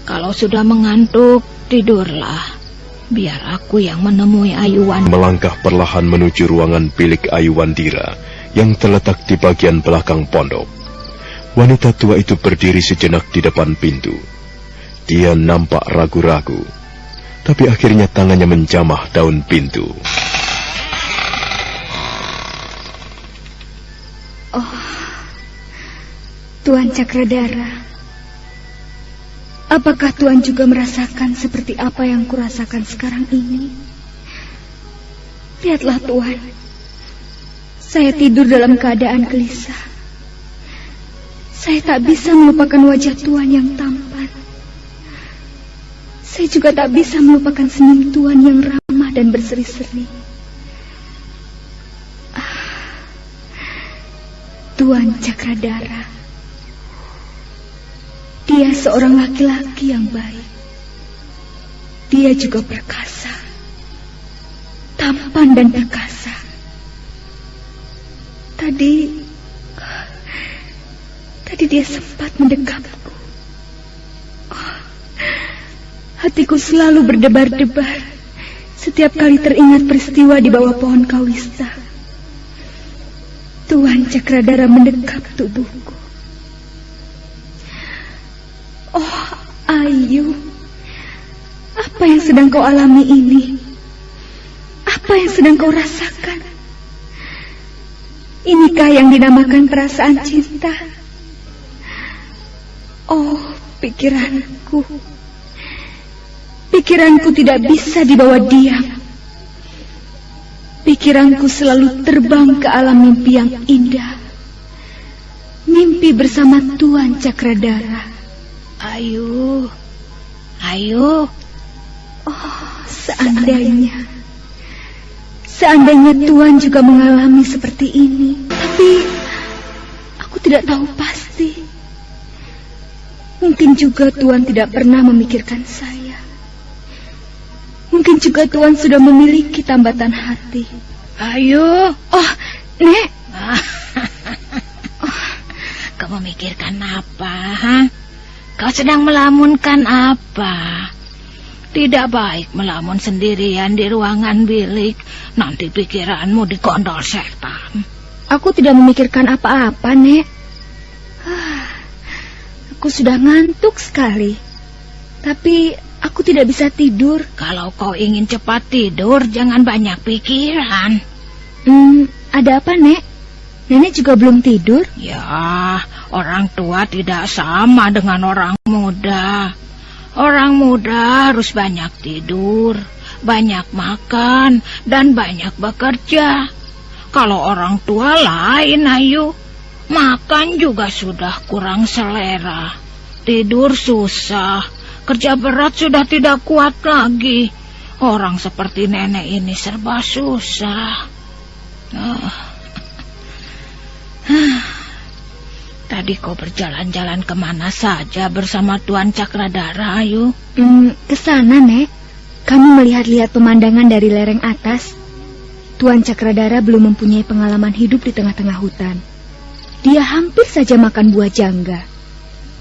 Kalau sudah mengantuk, tidurlah. Biar aku yang menemui Ayu Wandira. Melangkah perlahan menuju ruangan bilik Ayu Wandira yang terletak di bagian belakang pondok. Wanita tua itu berdiri sejenak di depan pintu. Dia nampak ragu-ragu, tapi akhirnya tangannya menjamah daun pintu. Oh, Tuan Cakradara. Apakah Tuan juga merasakan seperti apa yang kurasakan sekarang ini? Lihatlah Tuan, saya tidur dalam keadaan gelisah. Saya tak bisa melupakan wajah Tuan yang tampan. Saya juga tak bisa melupakan senyum Tuan yang ramah dan berseri-seri. Tuan Cakradara. Dia seorang laki-laki yang baik. Dia juga perkasa, tampan dan perkasa. Tadi dia sempat mendekapku. Hatiku selalu berdebar-debar setiap kali teringat peristiwa di bawah pohon kawista. Tuan Cakradara mendekap tubuhku. Oh, Ayu, apa yang sedang kau alami ini? Apa yang sedang kau rasakan? Inikah yang dinamakan perasaan cinta? Oh, pikiranku tidak bisa dibawa diam. Pikiranku selalu terbang ke alam mimpi yang indah. Mimpi bersama Tuan Cakradara. Ayu. Oh, seandainya Tuan juga mengalami seperti ini. Tapi aku tidak tahu pasti. Mungkin juga Tuan tidak pernah memikirkan saya. Mungkin juga Tuan sudah memiliki tambatan hati. Ayu. Oh, Nek. Kau memikirkan apa, ha? Kau sedang melamunkan apa? Tidak baik melamun sendirian di ruangan bilik. Nanti pikiranmu digondol setan. Aku tidak memikirkan apa-apa, Nek. Aku sudah ngantuk sekali. Tapi aku tidak bisa tidur. Kalau kau ingin cepat tidur, jangan banyak pikiran. Ada apa, Nek? Nenek juga belum tidur? Ya, orang tua tidak sama dengan orang muda. Orang muda harus banyak tidur, banyak makan, dan banyak bekerja. Kalau orang tua lain, Ayu. Makan juga sudah kurang selera. Tidur susah. Kerja berat sudah tidak kuat lagi. Orang seperti nenek ini serba susah. Tadi kau berjalan-jalan kemana saja bersama Tuan Cakradara, Ayu? Ke sana, Nek. Kami melihat-lihat pemandangan dari lereng atas. Tuan Cakradara belum mempunyai pengalaman hidup di tengah-tengah hutan. Dia hampir saja makan buah jangga.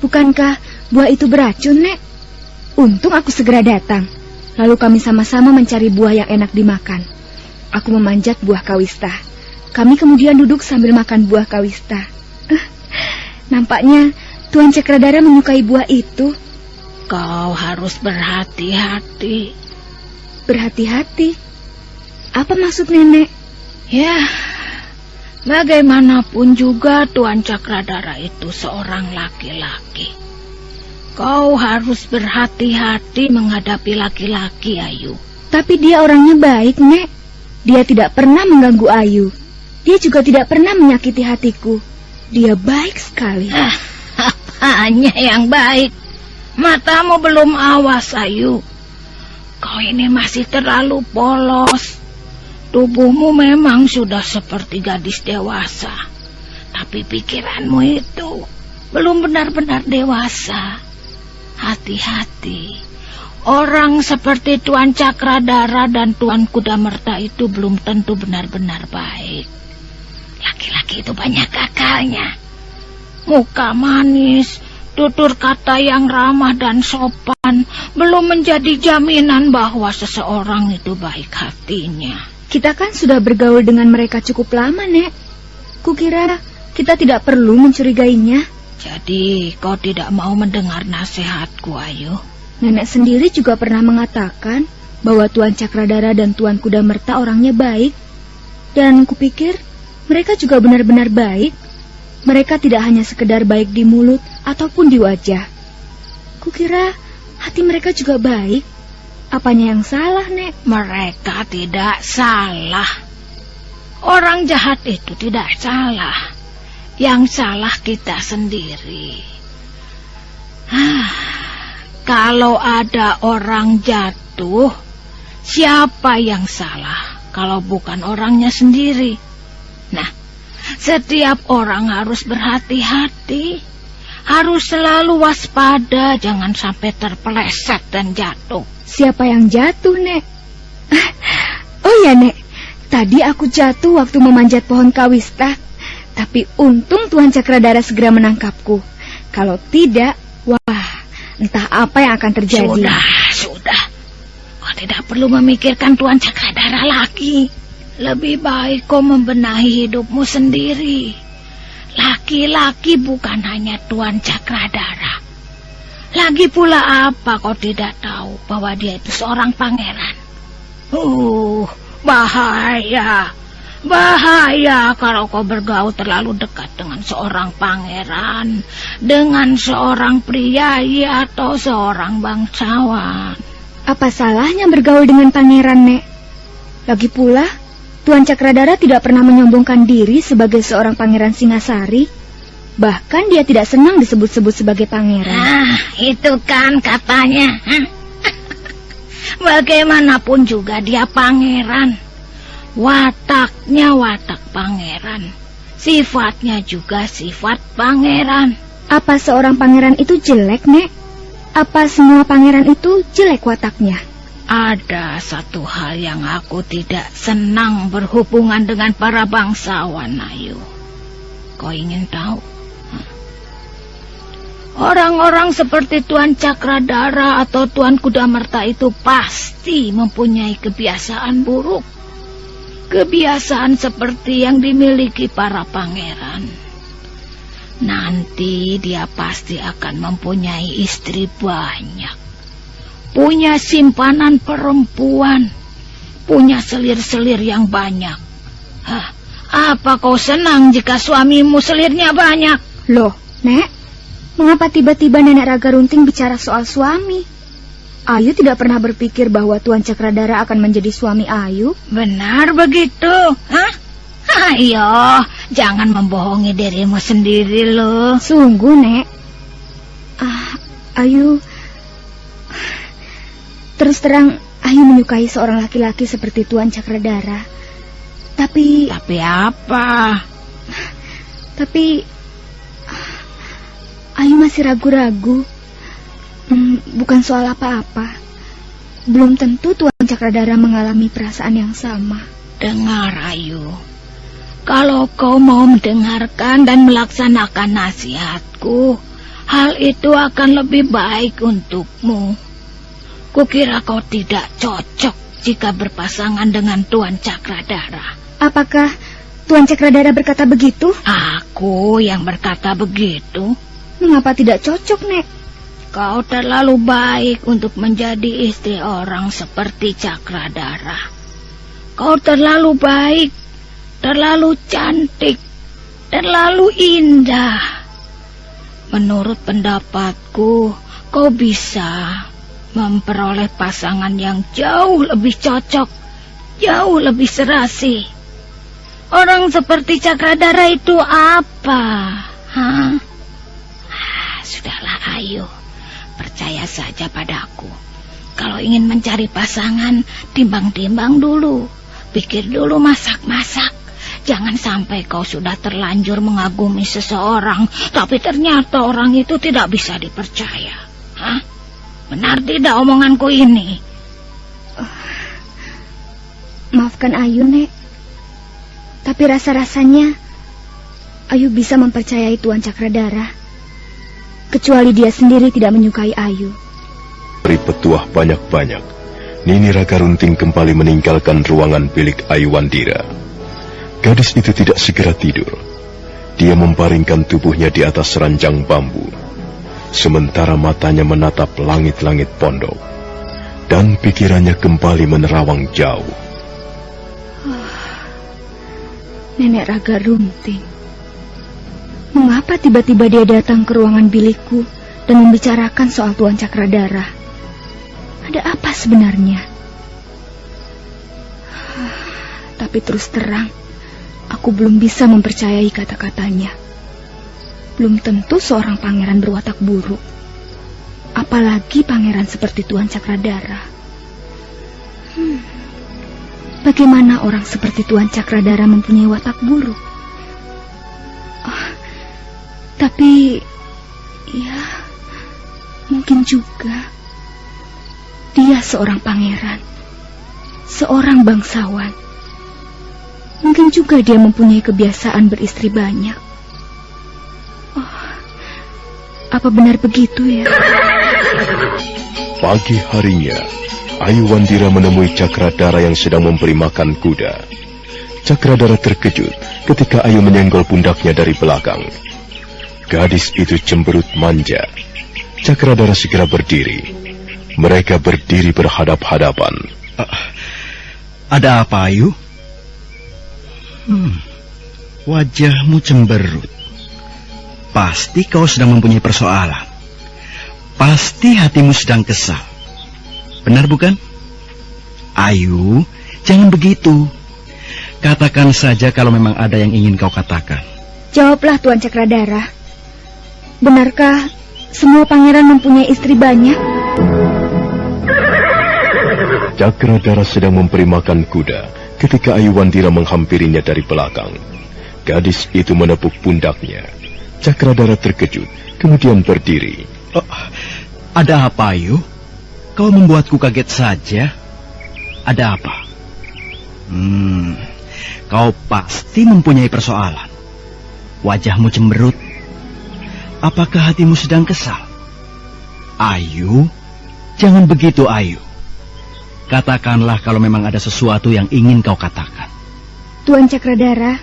Bukankah buah itu beracun, Nek? Untung aku segera datang. Lalu kami sama-sama mencari buah yang enak dimakan. Aku memanjat buah kawista. Kami kemudian duduk sambil makan buah kawista. Nampaknya Tuan Cakradara menyukai buah itu. Kau harus berhati-hati. Berhati-hati? Apa maksud Nenek? Ya, bagaimanapun juga Tuan Cakradara itu seorang laki-laki. Kau harus berhati-hati menghadapi laki-laki, Ayu. Tapi dia orangnya baik, Nek. Dia tidak pernah mengganggu Ayu. Dia juga tidak pernah menyakiti hatiku. Dia baik sekali. Hanya yang baik. Matamu belum awas, Ayu. Kau ini masih terlalu polos. Tubuhmu memang sudah seperti gadis dewasa. Tapi pikiranmu itu belum benar-benar dewasa. Hati-hati. Orang seperti Tuan Cakradara dan Tuan Kudamerta itu belum tentu benar-benar baik. Laki-laki itu banyak akalnya. Muka manis, tutur kata yang ramah dan sopan belum menjadi jaminan bahwa seseorang itu baik hatinya. Kita kan sudah bergaul dengan mereka cukup lama, Nek. Kukira kita tidak perlu mencurigainya. Jadi kau tidak mau mendengar nasihatku, Ayu? Nenek sendiri juga pernah mengatakan bahwa Tuan Cakradara dan Tuan Kudamerta orangnya baik. Dan kupikir mereka juga benar-benar baik. Mereka tidak hanya sekedar baik di mulut ataupun di wajah. Kukira hati mereka juga baik. Apanya yang salah, Nek? Mereka tidak salah. Orang jahat itu tidak salah. Yang salah kita sendiri. Kalau ada orang jatuh, siapa yang salah kalau bukan orangnya sendiri? Nah, setiap orang harus berhati-hati. Harus selalu waspada, jangan sampai terpeleset dan jatuh. Siapa yang jatuh, Nek? Oh ya, Nek. Tadi aku jatuh waktu memanjat pohon kawista. Tapi untung Tuan Cakradara segera menangkapku. Kalau tidak, wah, entah apa yang akan terjadi. Sudah. Kau tidak perlu memikirkan Tuan Cakradara lagi. Lebih baik kau membenahi hidupmu sendiri. Laki-laki bukan hanya Tuan Cakradara. Lagi pula apa kau tidak tahu bahwa dia itu seorang pangeran? Bahaya. Bahaya kalau kau bergaul terlalu dekat dengan seorang pangeran, dengan seorang priayi atau seorang bangsawan. Apa salahnya bergaul dengan pangeran, Nek? Lagi pula, Tuan Cakradara tidak pernah menyombongkan diri sebagai seorang pangeran Singasari. Bahkan dia tidak senang disebut-sebut sebagai pangeran. Itu kan katanya. Bagaimanapun juga dia pangeran. Wataknya watak pangeran. Sifatnya juga sifat pangeran. Apa seorang pangeran itu jelek, Nek? Apa semua pangeran itu jelek wataknya? Ada satu hal yang aku tidak senang berhubungan dengan para bangsawan, Ayu. Kau ingin tahu? Orang-orang seperti Tuan Cakradara atau Tuan Kudamerta itu pasti mempunyai kebiasaan buruk. Kebiasaan seperti yang dimiliki para pangeran. Nanti dia pasti akan mempunyai istri banyak. Punya simpanan perempuan. Punya selir-selir yang banyak. Apa kau senang jika suamimu selirnya banyak? Loh, Nek, mengapa tiba-tiba Nenek Raga Runting bicara soal suami? Ayu tidak pernah berpikir bahwa Tuan Cakradara akan menjadi suami Ayu. Benar begitu? Ayo, jangan membohongi dirimu sendiri loh. Sungguh, Nek. Ayu... Terus terang, Ayu menyukai seorang laki-laki seperti Tuan Cakradara. Tapi apa? Tapi Ayu masih ragu-ragu. Bukan soal apa-apa. Belum tentu Tuan Cakradara mengalami perasaan yang sama. Dengar, Ayu. Kalau kau mau mendengarkan dan melaksanakan nasihatku, hal itu akan lebih baik untukmu. Kukira kau tidak cocok jika berpasangan dengan Tuan Cakradara. Apakah Tuan Cakradara berkata begitu? Aku yang berkata begitu. Mengapa tidak cocok, Nek? Kau terlalu baik untuk menjadi istri orang seperti Cakradara. Kau terlalu baik, terlalu cantik, terlalu indah. Menurut pendapatku, kau bisa memperoleh pasangan yang jauh lebih cocok, jauh lebih serasi. Orang seperti Cakradara itu apa? Hah? Sudahlah, Ayu. Percaya saja padaku. Kalau ingin mencari pasangan, timbang-timbang dulu. Pikir dulu masak-masak. Jangan sampai kau sudah terlanjur mengagumi seseorang, tapi ternyata orang itu tidak bisa dipercaya. Hah? Benar tidak omonganku ini? Maafkan Ayu, Nek. Tapi rasa-rasanya Ayu bisa mempercayai Tuan Cakradara. Kecuali dia sendiri tidak menyukai Ayu. Beri petuah banyak-banyak. Nini Ragarunting kembali meninggalkan ruangan bilik Ayuandira. Gadis itu tidak segera tidur. Dia membaringkan tubuhnya di atas ranjang bambu, sementara matanya menatap langit-langit pondok, dan pikirannya kembali menerawang jauh. Nenek Ragarunting. Mengapa tiba-tiba dia datang ke ruangan bilikku dan membicarakan soal Tuan Cakradara? Ada apa sebenarnya? Tapi terus terang, aku belum bisa mempercayai kata-katanya. Belum tentu seorang pangeran berwatak buruk. Apalagi pangeran seperti Tuan Cakradara. Bagaimana orang seperti Tuan Cakradara mempunyai watak buruk? Tapi, ya, mungkin juga dia seorang pangeran, seorang bangsawan. Mungkin juga dia mempunyai kebiasaan beristri banyak. Apa benar begitu ya? Pagi harinya, Ayuandira menemui Cakradara yang sedang memberi makan kuda. Cakradara terkejut ketika Ayu menyenggol pundaknya dari belakang. Gadis itu cemberut manja. Cakradara segera berdiri. Mereka berdiri berhadap-hadapan. Ada apa, Ayu? Wajahmu cemberut. Pasti kau sedang mempunyai persoalan. Pasti hatimu sedang kesal. Benar bukan? Ayu, jangan begitu. Katakan saja kalau memang ada yang ingin kau katakan. Jawablah, Tuan Cakradara. Benarkah semua pangeran mempunyai istri banyak? Cakradara sedang memberi makan kuda ketika Ayuandira menghampirinya dari belakang. Gadis itu menepuk pundaknya. Cakradara terkejut, kemudian berdiri. Ada apa, Ayu? Kau membuatku kaget saja. Ada apa? Kau pasti mempunyai persoalan. Wajahmu cemberut. Apakah hatimu sedang kesal? Ayu, jangan begitu, Ayu. Katakanlah kalau memang ada sesuatu yang ingin kau katakan. Tuan Cakradara,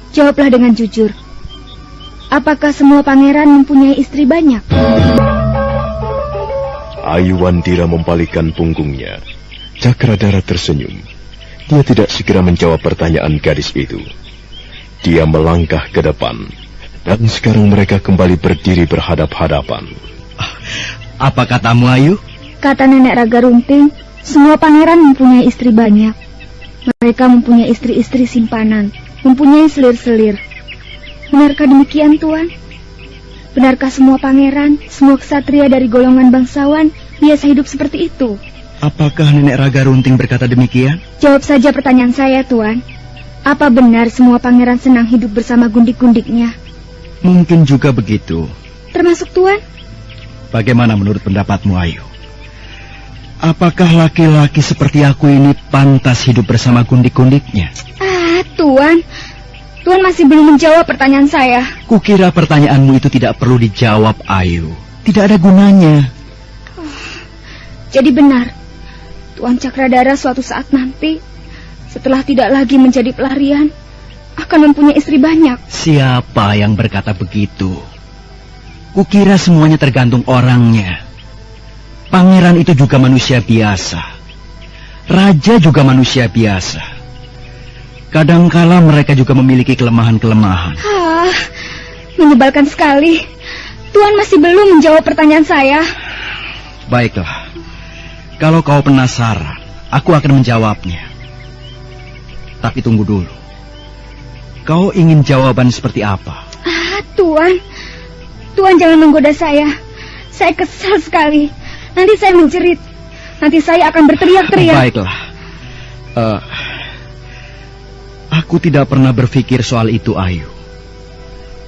jawablah dengan jujur. Apakah semua pangeran mempunyai istri banyak? Ayuandira membalikkan punggungnya. Cakradara tersenyum. Dia tidak segera menjawab pertanyaan gadis itu. Dia melangkah ke depan, dan sekarang mereka kembali berdiri berhadap-hadapan. Apa katamu, Ayu? Kata Nenek Ragarunting, semua pangeran mempunyai istri banyak. Mereka mempunyai istri-istri simpanan, mempunyai selir-selir. Benarkah demikian, Tuan? Benarkah semua pangeran, semua ksatria dari golongan bangsawan biasa hidup seperti itu? Apakah Nenek Ragarunting berkata demikian? Jawab saja pertanyaan saya, Tuan. Apa benar semua pangeran senang hidup bersama gundik-gundiknya? Mungkin juga begitu. Termasuk Tuan? Bagaimana menurut pendapatmu, Ayu? Apakah laki-laki seperti aku ini pantas hidup bersama gundik-gundiknya? Tuan. Tuan masih belum menjawab pertanyaan saya. Kukira pertanyaanmu itu tidak perlu dijawab, Ayu. Tidak ada gunanya. Jadi benar, Tuan Cakradara suatu saat nanti, setelah tidak lagi menjadi pelarian, akan mempunyai istri banyak. Siapa yang berkata begitu? Kukira semuanya tergantung orangnya. Pangeran itu juga manusia biasa. Raja juga manusia biasa. Kadangkala mereka juga memiliki kelemahan-kelemahan. Menyebalkan sekali. Tuan masih belum menjawab pertanyaan saya. Baiklah. Kalau kau penasaran, aku akan menjawabnya. Tapi tunggu dulu. Kau ingin jawaban seperti apa? Tuan. Tuan jangan menggoda saya. Saya kesal sekali. Nanti saya menjerit. Nanti saya akan berteriak-teriak. Baiklah. Aku tidak pernah berpikir soal itu, Ayu.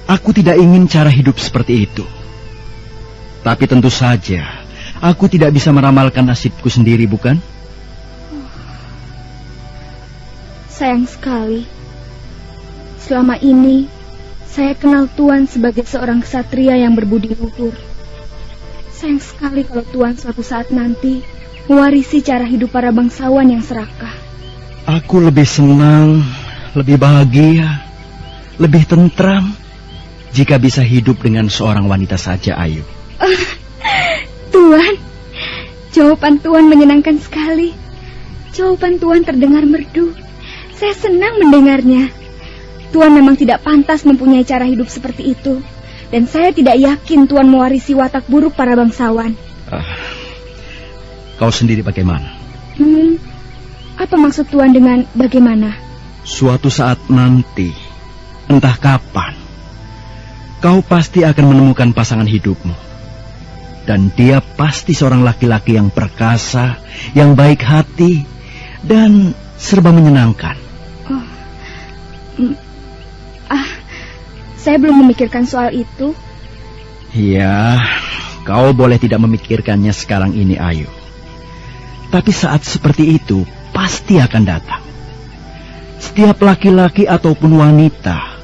Aku tidak ingin cara hidup seperti itu. Tapi tentu saja, aku tidak bisa meramalkan nasibku sendiri, bukan? Sayang sekali. Selama ini, saya kenal Tuan sebagai seorang ksatria yang berbudi luhur. Sayang sekali kalau Tuan suatu saat nanti mewarisi cara hidup para bangsawan yang serakah. Aku lebih senang, lebih bahagia, lebih tentram jika bisa hidup dengan seorang wanita saja, Ayu. Tuan, jawaban Tuan menyenangkan sekali. Jawaban Tuan terdengar merdu. Saya senang mendengarnya. Tuan memang tidak pantas mempunyai cara hidup seperti itu. Dan saya tidak yakin Tuan mewarisi watak buruk para bangsawan. Kau sendiri bagaimana? Apa maksud Tuan dengan bagaimana? Suatu saat nanti, entah kapan, kau pasti akan menemukan pasangan hidupmu. Dan dia pasti seorang laki-laki yang perkasa, yang baik hati, dan serba menyenangkan. Saya belum memikirkan soal itu. Ya, kau boleh tidak memikirkannya sekarang ini, Ayu. Tapi saat seperti itu pasti akan datang. Setiap laki-laki ataupun wanita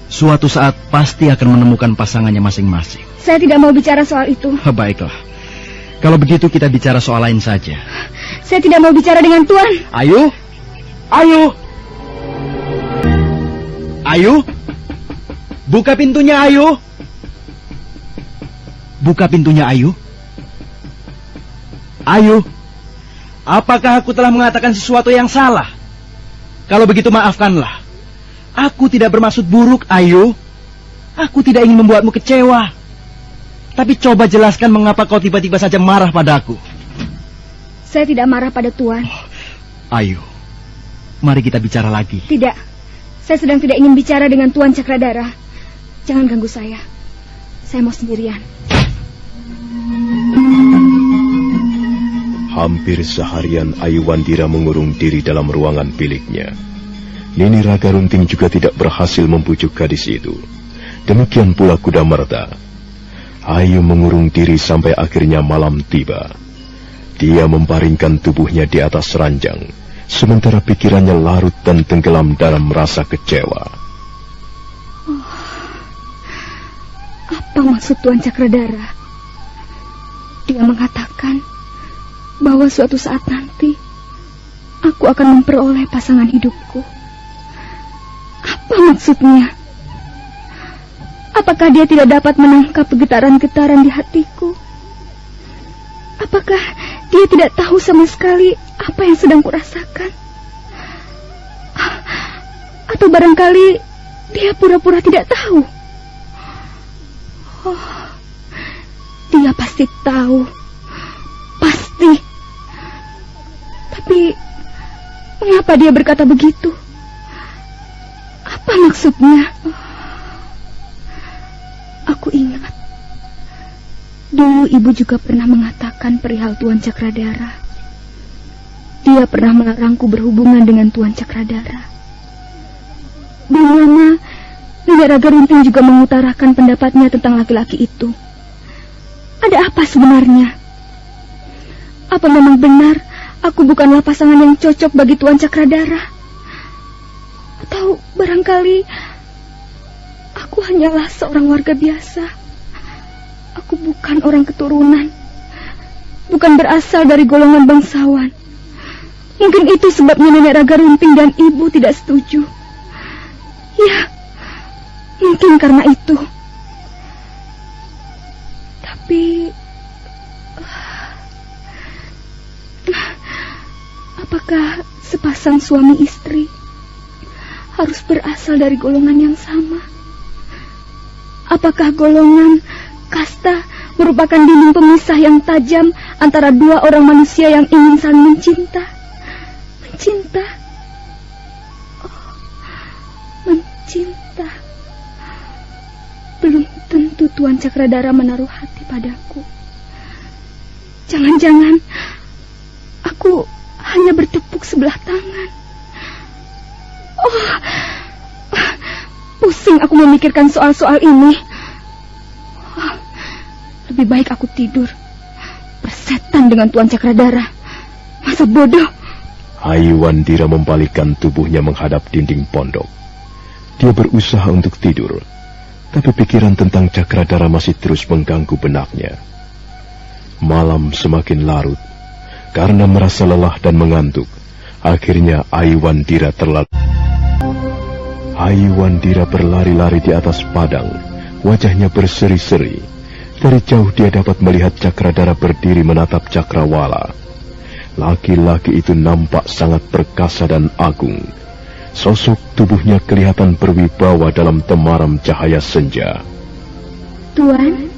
suatu saat pasti akan menemukan pasangannya masing-masing. Saya tidak mau bicara soal itu. Baiklah. Kalau begitu kita bicara soal lain saja. Saya tidak mau bicara dengan Tuan. Ayu? Ayu? Ayu? Buka pintunya, Ayu. Buka pintunya, Ayu. Ayu, apakah aku telah mengatakan sesuatu yang salah? Kalau begitu maafkanlah. Aku tidak bermaksud buruk, Ayu. Aku tidak ingin membuatmu kecewa. Tapi coba jelaskan mengapa kau tiba-tiba saja marah padaku. Saya tidak marah pada Tuan. Ayu, mari kita bicara lagi. Tidak, saya sedang tidak ingin bicara dengan Tuan Cakradara. Jangan ganggu saya. Saya mau sendirian. Hampir seharian Ayu Wandira mengurung diri dalam ruangan biliknya. Nini Raga Runting juga tidak berhasil membujuk gadis itu. Demikian pula Kudamerta. Ayu mengurung diri sampai akhirnya malam tiba. Dia membaringkan tubuhnya di atas ranjang, sementara pikirannya larut dan tenggelam dalam rasa kecewa. Apa maksud Tuan Cakradara? Dia mengatakan bahwa suatu saat nanti aku akan memperoleh pasangan hidupku. Apa maksudnya? Apakah dia tidak dapat menangkap getaran-getaran di hatiku? Apakah dia tidak tahu sama sekali apa yang sedang kurasakan? Atau barangkali dia pura-pura tidak tahu? Dia pasti tahu. Pasti. Tapi mengapa dia berkata begitu? Apa maksudnya? Aku ingat. Dulu ibu juga pernah mengatakan perihal Tuan Cakradara. Dia pernah melarangku berhubungan dengan Tuan Cakradara. Belum lama Nini Raga Runting juga mengutarakan pendapatnya tentang laki-laki itu. Ada apa sebenarnya? Apa memang benar aku bukanlah pasangan yang cocok bagi Tuan Cakradara? Atau barangkali aku hanyalah seorang warga biasa. Aku bukan orang keturunan, bukan berasal dari golongan bangsawan. Mungkin itu sebabnya Nenek Raga Runting dan Ibu tidak setuju. Ya, mungkin karena itu. Tapi apakah sepasang suami istri harus berasal dari golongan yang sama? Apakah golongan kasta merupakan dinding pemisah yang tajam antara dua orang manusia yang ingin saling mencinta? Mencinta? Oh, mencinta. Belum tentu Tuan Cakradara menaruh hati padaku. Jangan-jangan aku hanya bertepuk sebelah tangan. Oh, pusing aku memikirkan soal-soal ini. Oh, lebih baik aku tidur, bersetan dengan Tuan Cakradara. Masa bodoh. Aiwandira membalikkan tubuhnya menghadap dinding pondok. Dia berusaha untuk tidur, tapi pikiran tentang Cakradara masih terus mengganggu benaknya. Malam semakin larut. Karena merasa lelah dan mengantuk, akhirnya Aiwandira terlalu. Aiwandira berlari-lari di atas padang, wajahnya berseri-seri. Dari jauh dia dapat melihat Cakradara berdiri menatap Cakrawala. Laki-laki itu nampak sangat perkasa dan agung. Sosok tubuhnya kelihatan berwibawa dalam temaram cahaya senja. Tuan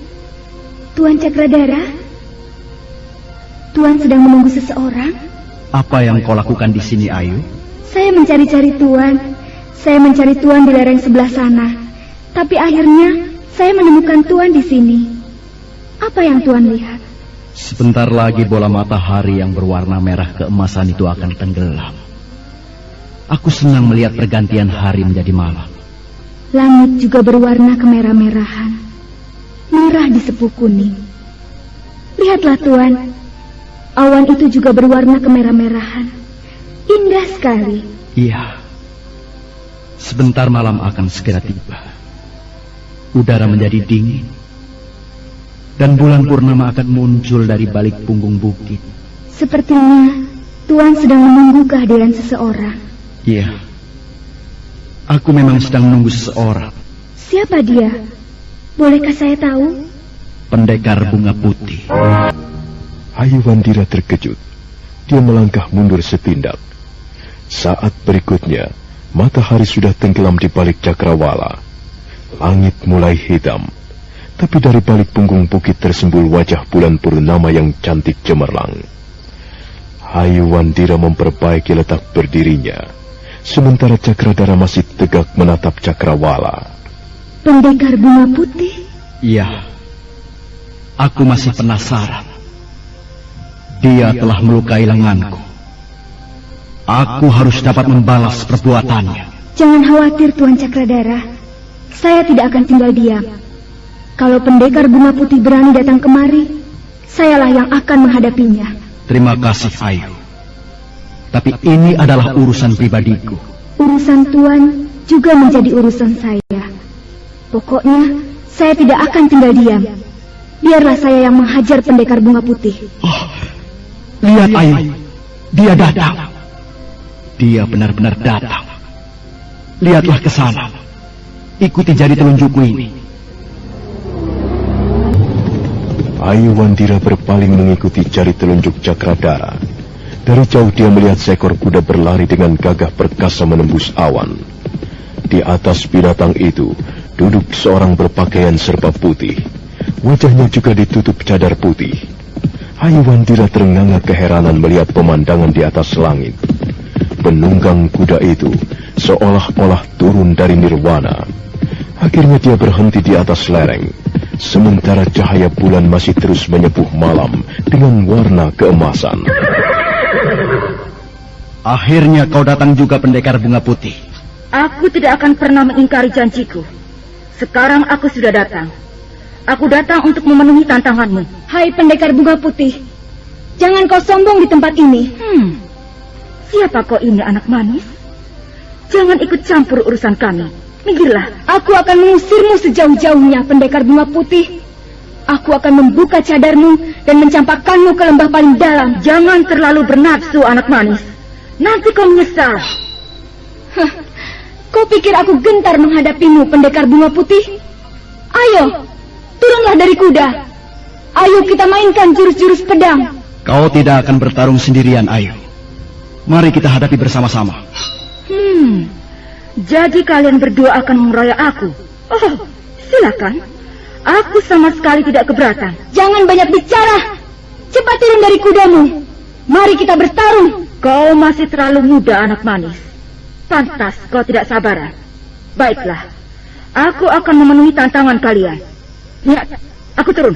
Cakradara? Tuan sedang menunggu seseorang? Apa yang kau lakukan di sini, Ayu? Saya mencari-cari Tuan. Saya mencari Tuan di lereng sebelah sana. Tapi akhirnya saya menemukan Tuan di sini. Apa yang Tuan lihat? Sebentar lagi bola matahari yang berwarna merah keemasan itu akan tenggelam. Aku senang melihat pergantian hari menjadi malam. Langit juga berwarna kemerah-merahan. Merah disepuh kuning. Lihatlah Tuan. Awan itu juga berwarna kemerah-merahan. Indah sekali. Iya. Sebentar malam akan segera tiba. Udara menjadi dingin. Dan bulan purnama akan muncul dari balik punggung bukit. Sepertinya Tuan sedang menunggu kehadiran seseorang. Iya. Aku memang sedang menunggu seseorang. Siapa dia? Bolehkah saya tahu? Pendekar bunga putih. Aiwandira terkejut. Dia melangkah mundur setindak. Saat berikutnya, matahari sudah tenggelam di balik Cakrawala. Langit mulai hitam. Tapi dari balik punggung bukit tersembul wajah bulan purnama yang cantik cemerlang. Aiwandira memperbaiki letak berdirinya. Sementara Cakradara masih tegak menatap Cakrawala. Pendekar bunga putih? Iya. Aku masih penasaran. Dia telah melukai lenganku. Aku harus dapat membalas perbuatannya. Jangan khawatir Tuan Cakradara. Saya tidak akan tinggal diam. Kalau pendekar bunga putih berani datang kemari, sayalah yang akan menghadapinya. Terima kasih, Ayu. Tapi ini adalah urusan pribadiku. Urusan Tuan juga menjadi urusan saya. Pokoknya, saya tidak akan tinggal diam. Biarlah saya yang menghajar pendekar bunga putih. Oh, lihat Ayu, dia datang. Dia benar-benar datang. Lihatlah ke sana. Ikuti jari telunjukku ini. Aiwandira berpaling mengikuti jari telunjuk Cakradara. Dari jauh dia melihat seekor kuda berlari dengan gagah perkasa menembus awan. Di atas binatang itu duduk seorang berpakaian serba putih. Wajahnya juga ditutup cadar putih. Aiwandira terenganga keheranan melihat pemandangan di atas langit. Penunggang kuda itu seolah-olah turun dari nirwana. Akhirnya dia berhenti di atas lereng. Sementara cahaya bulan masih terus menyepuh malam dengan warna keemasan. Akhirnya kau datang juga, pendekar bunga putih. Aku tidak akan pernah mengingkari janjiku. Sekarang aku sudah datang. Aku datang untuk memenuhi tantanganmu. Hai pendekar bunga putih, Jangan kau sombong di tempat ini. Siapa kau ini, anak manis? Jangan ikut campur urusan kami. Minggirlah. Aku akan mengusirmu sejauh-jauhnya, pendekar bunga putih. Aku akan membuka cadarmu dan mencampakkanmu ke lembah paling dalam. Jangan terlalu bernafsu, anak manis. Nanti kau menyesal. Kau pikir aku gentar menghadapimu, pendekar bunga putih? Ayo, turunlah dari kuda. Ayo kita mainkan jurus-jurus pedang. Kau tidak akan bertarung sendirian, Ayu. Mari kita hadapi bersama-sama. Jadi kalian berdua akan mengeroyok aku? Oh, silakan. Aku sama sekali tidak keberatan. Jangan banyak bicara. Cepat turun dari kudamu. Mari kita bertarung. Kau masih terlalu muda, anak manis. Pantas kau tidak sabaran. Baiklah, aku akan memenuhi tantangan kalian. Lihat, aku turun.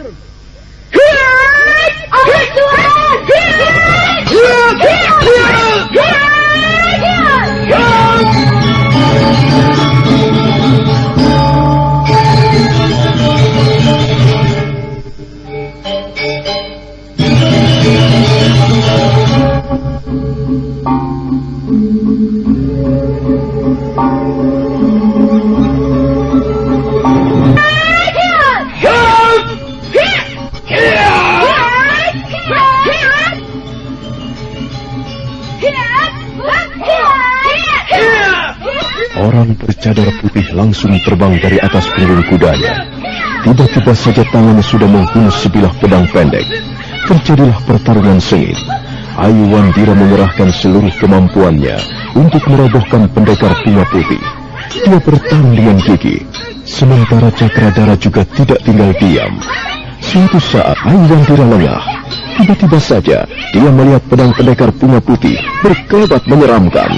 Orang bercadar putih langsung terbang dari atas punggung kudanya. Tiba-tiba saja tangannya sudah menghunus sebilah pedang pendek. Terjadilah pertarungan sengit. Ayu Wandira mengerahkan seluruh kemampuannya untuk merobohkan pendekar bunga putih. Dia bertarung dengan gigih. Sementara Cakradara juga tidak tinggal diam. Suatu saat Ayu Wandira lengah. Tiba-tiba saja dia melihat pedang pendekar bunga putih berkelebat menyeramkan.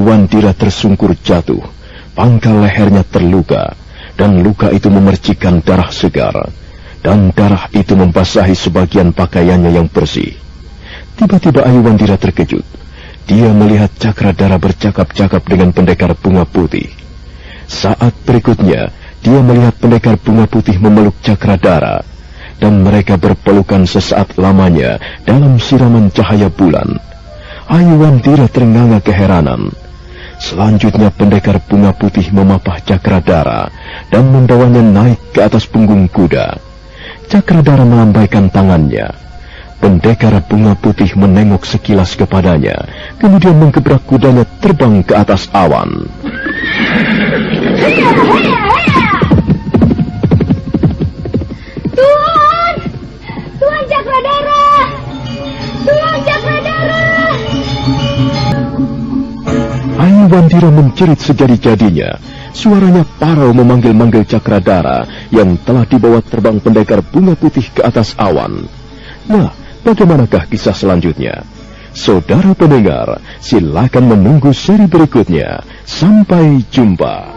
Wandira tersungkur jatuh, pangkal lehernya terluka, dan luka itu memercikkan darah segar, dan darah itu membasahi sebagian pakaiannya yang bersih. Tiba-tiba Ayu Wandira terkejut. Dia melihat Cakradara bercakap-cakap dengan pendekar bunga putih. Saat berikutnya, dia melihat pendekar bunga putih memeluk Cakradara, dan mereka berpelukan sesaat lamanya dalam siraman cahaya bulan. Ayu Wandira terenganga keheranan. Selanjutnya pendekar bunga putih memapah Cakradara dan membawanya naik ke atas punggung kuda. Cakradara melambaikan tangannya. Pendekar bunga putih menengok sekilas kepadanya, kemudian menggebrak kudanya terbang ke atas awan. Tuan! Tuan Cakradara! Tuan Cakradara! Ayu Wandira menjerit sejadi-jadinya. Suaranya parau memanggil-manggil Cakradara yang telah dibawa terbang pendekar bunga putih ke atas awan. Nah, bagaimanakah kisah selanjutnya? Saudara pendengar, silakan menunggu seri berikutnya. Sampai jumpa.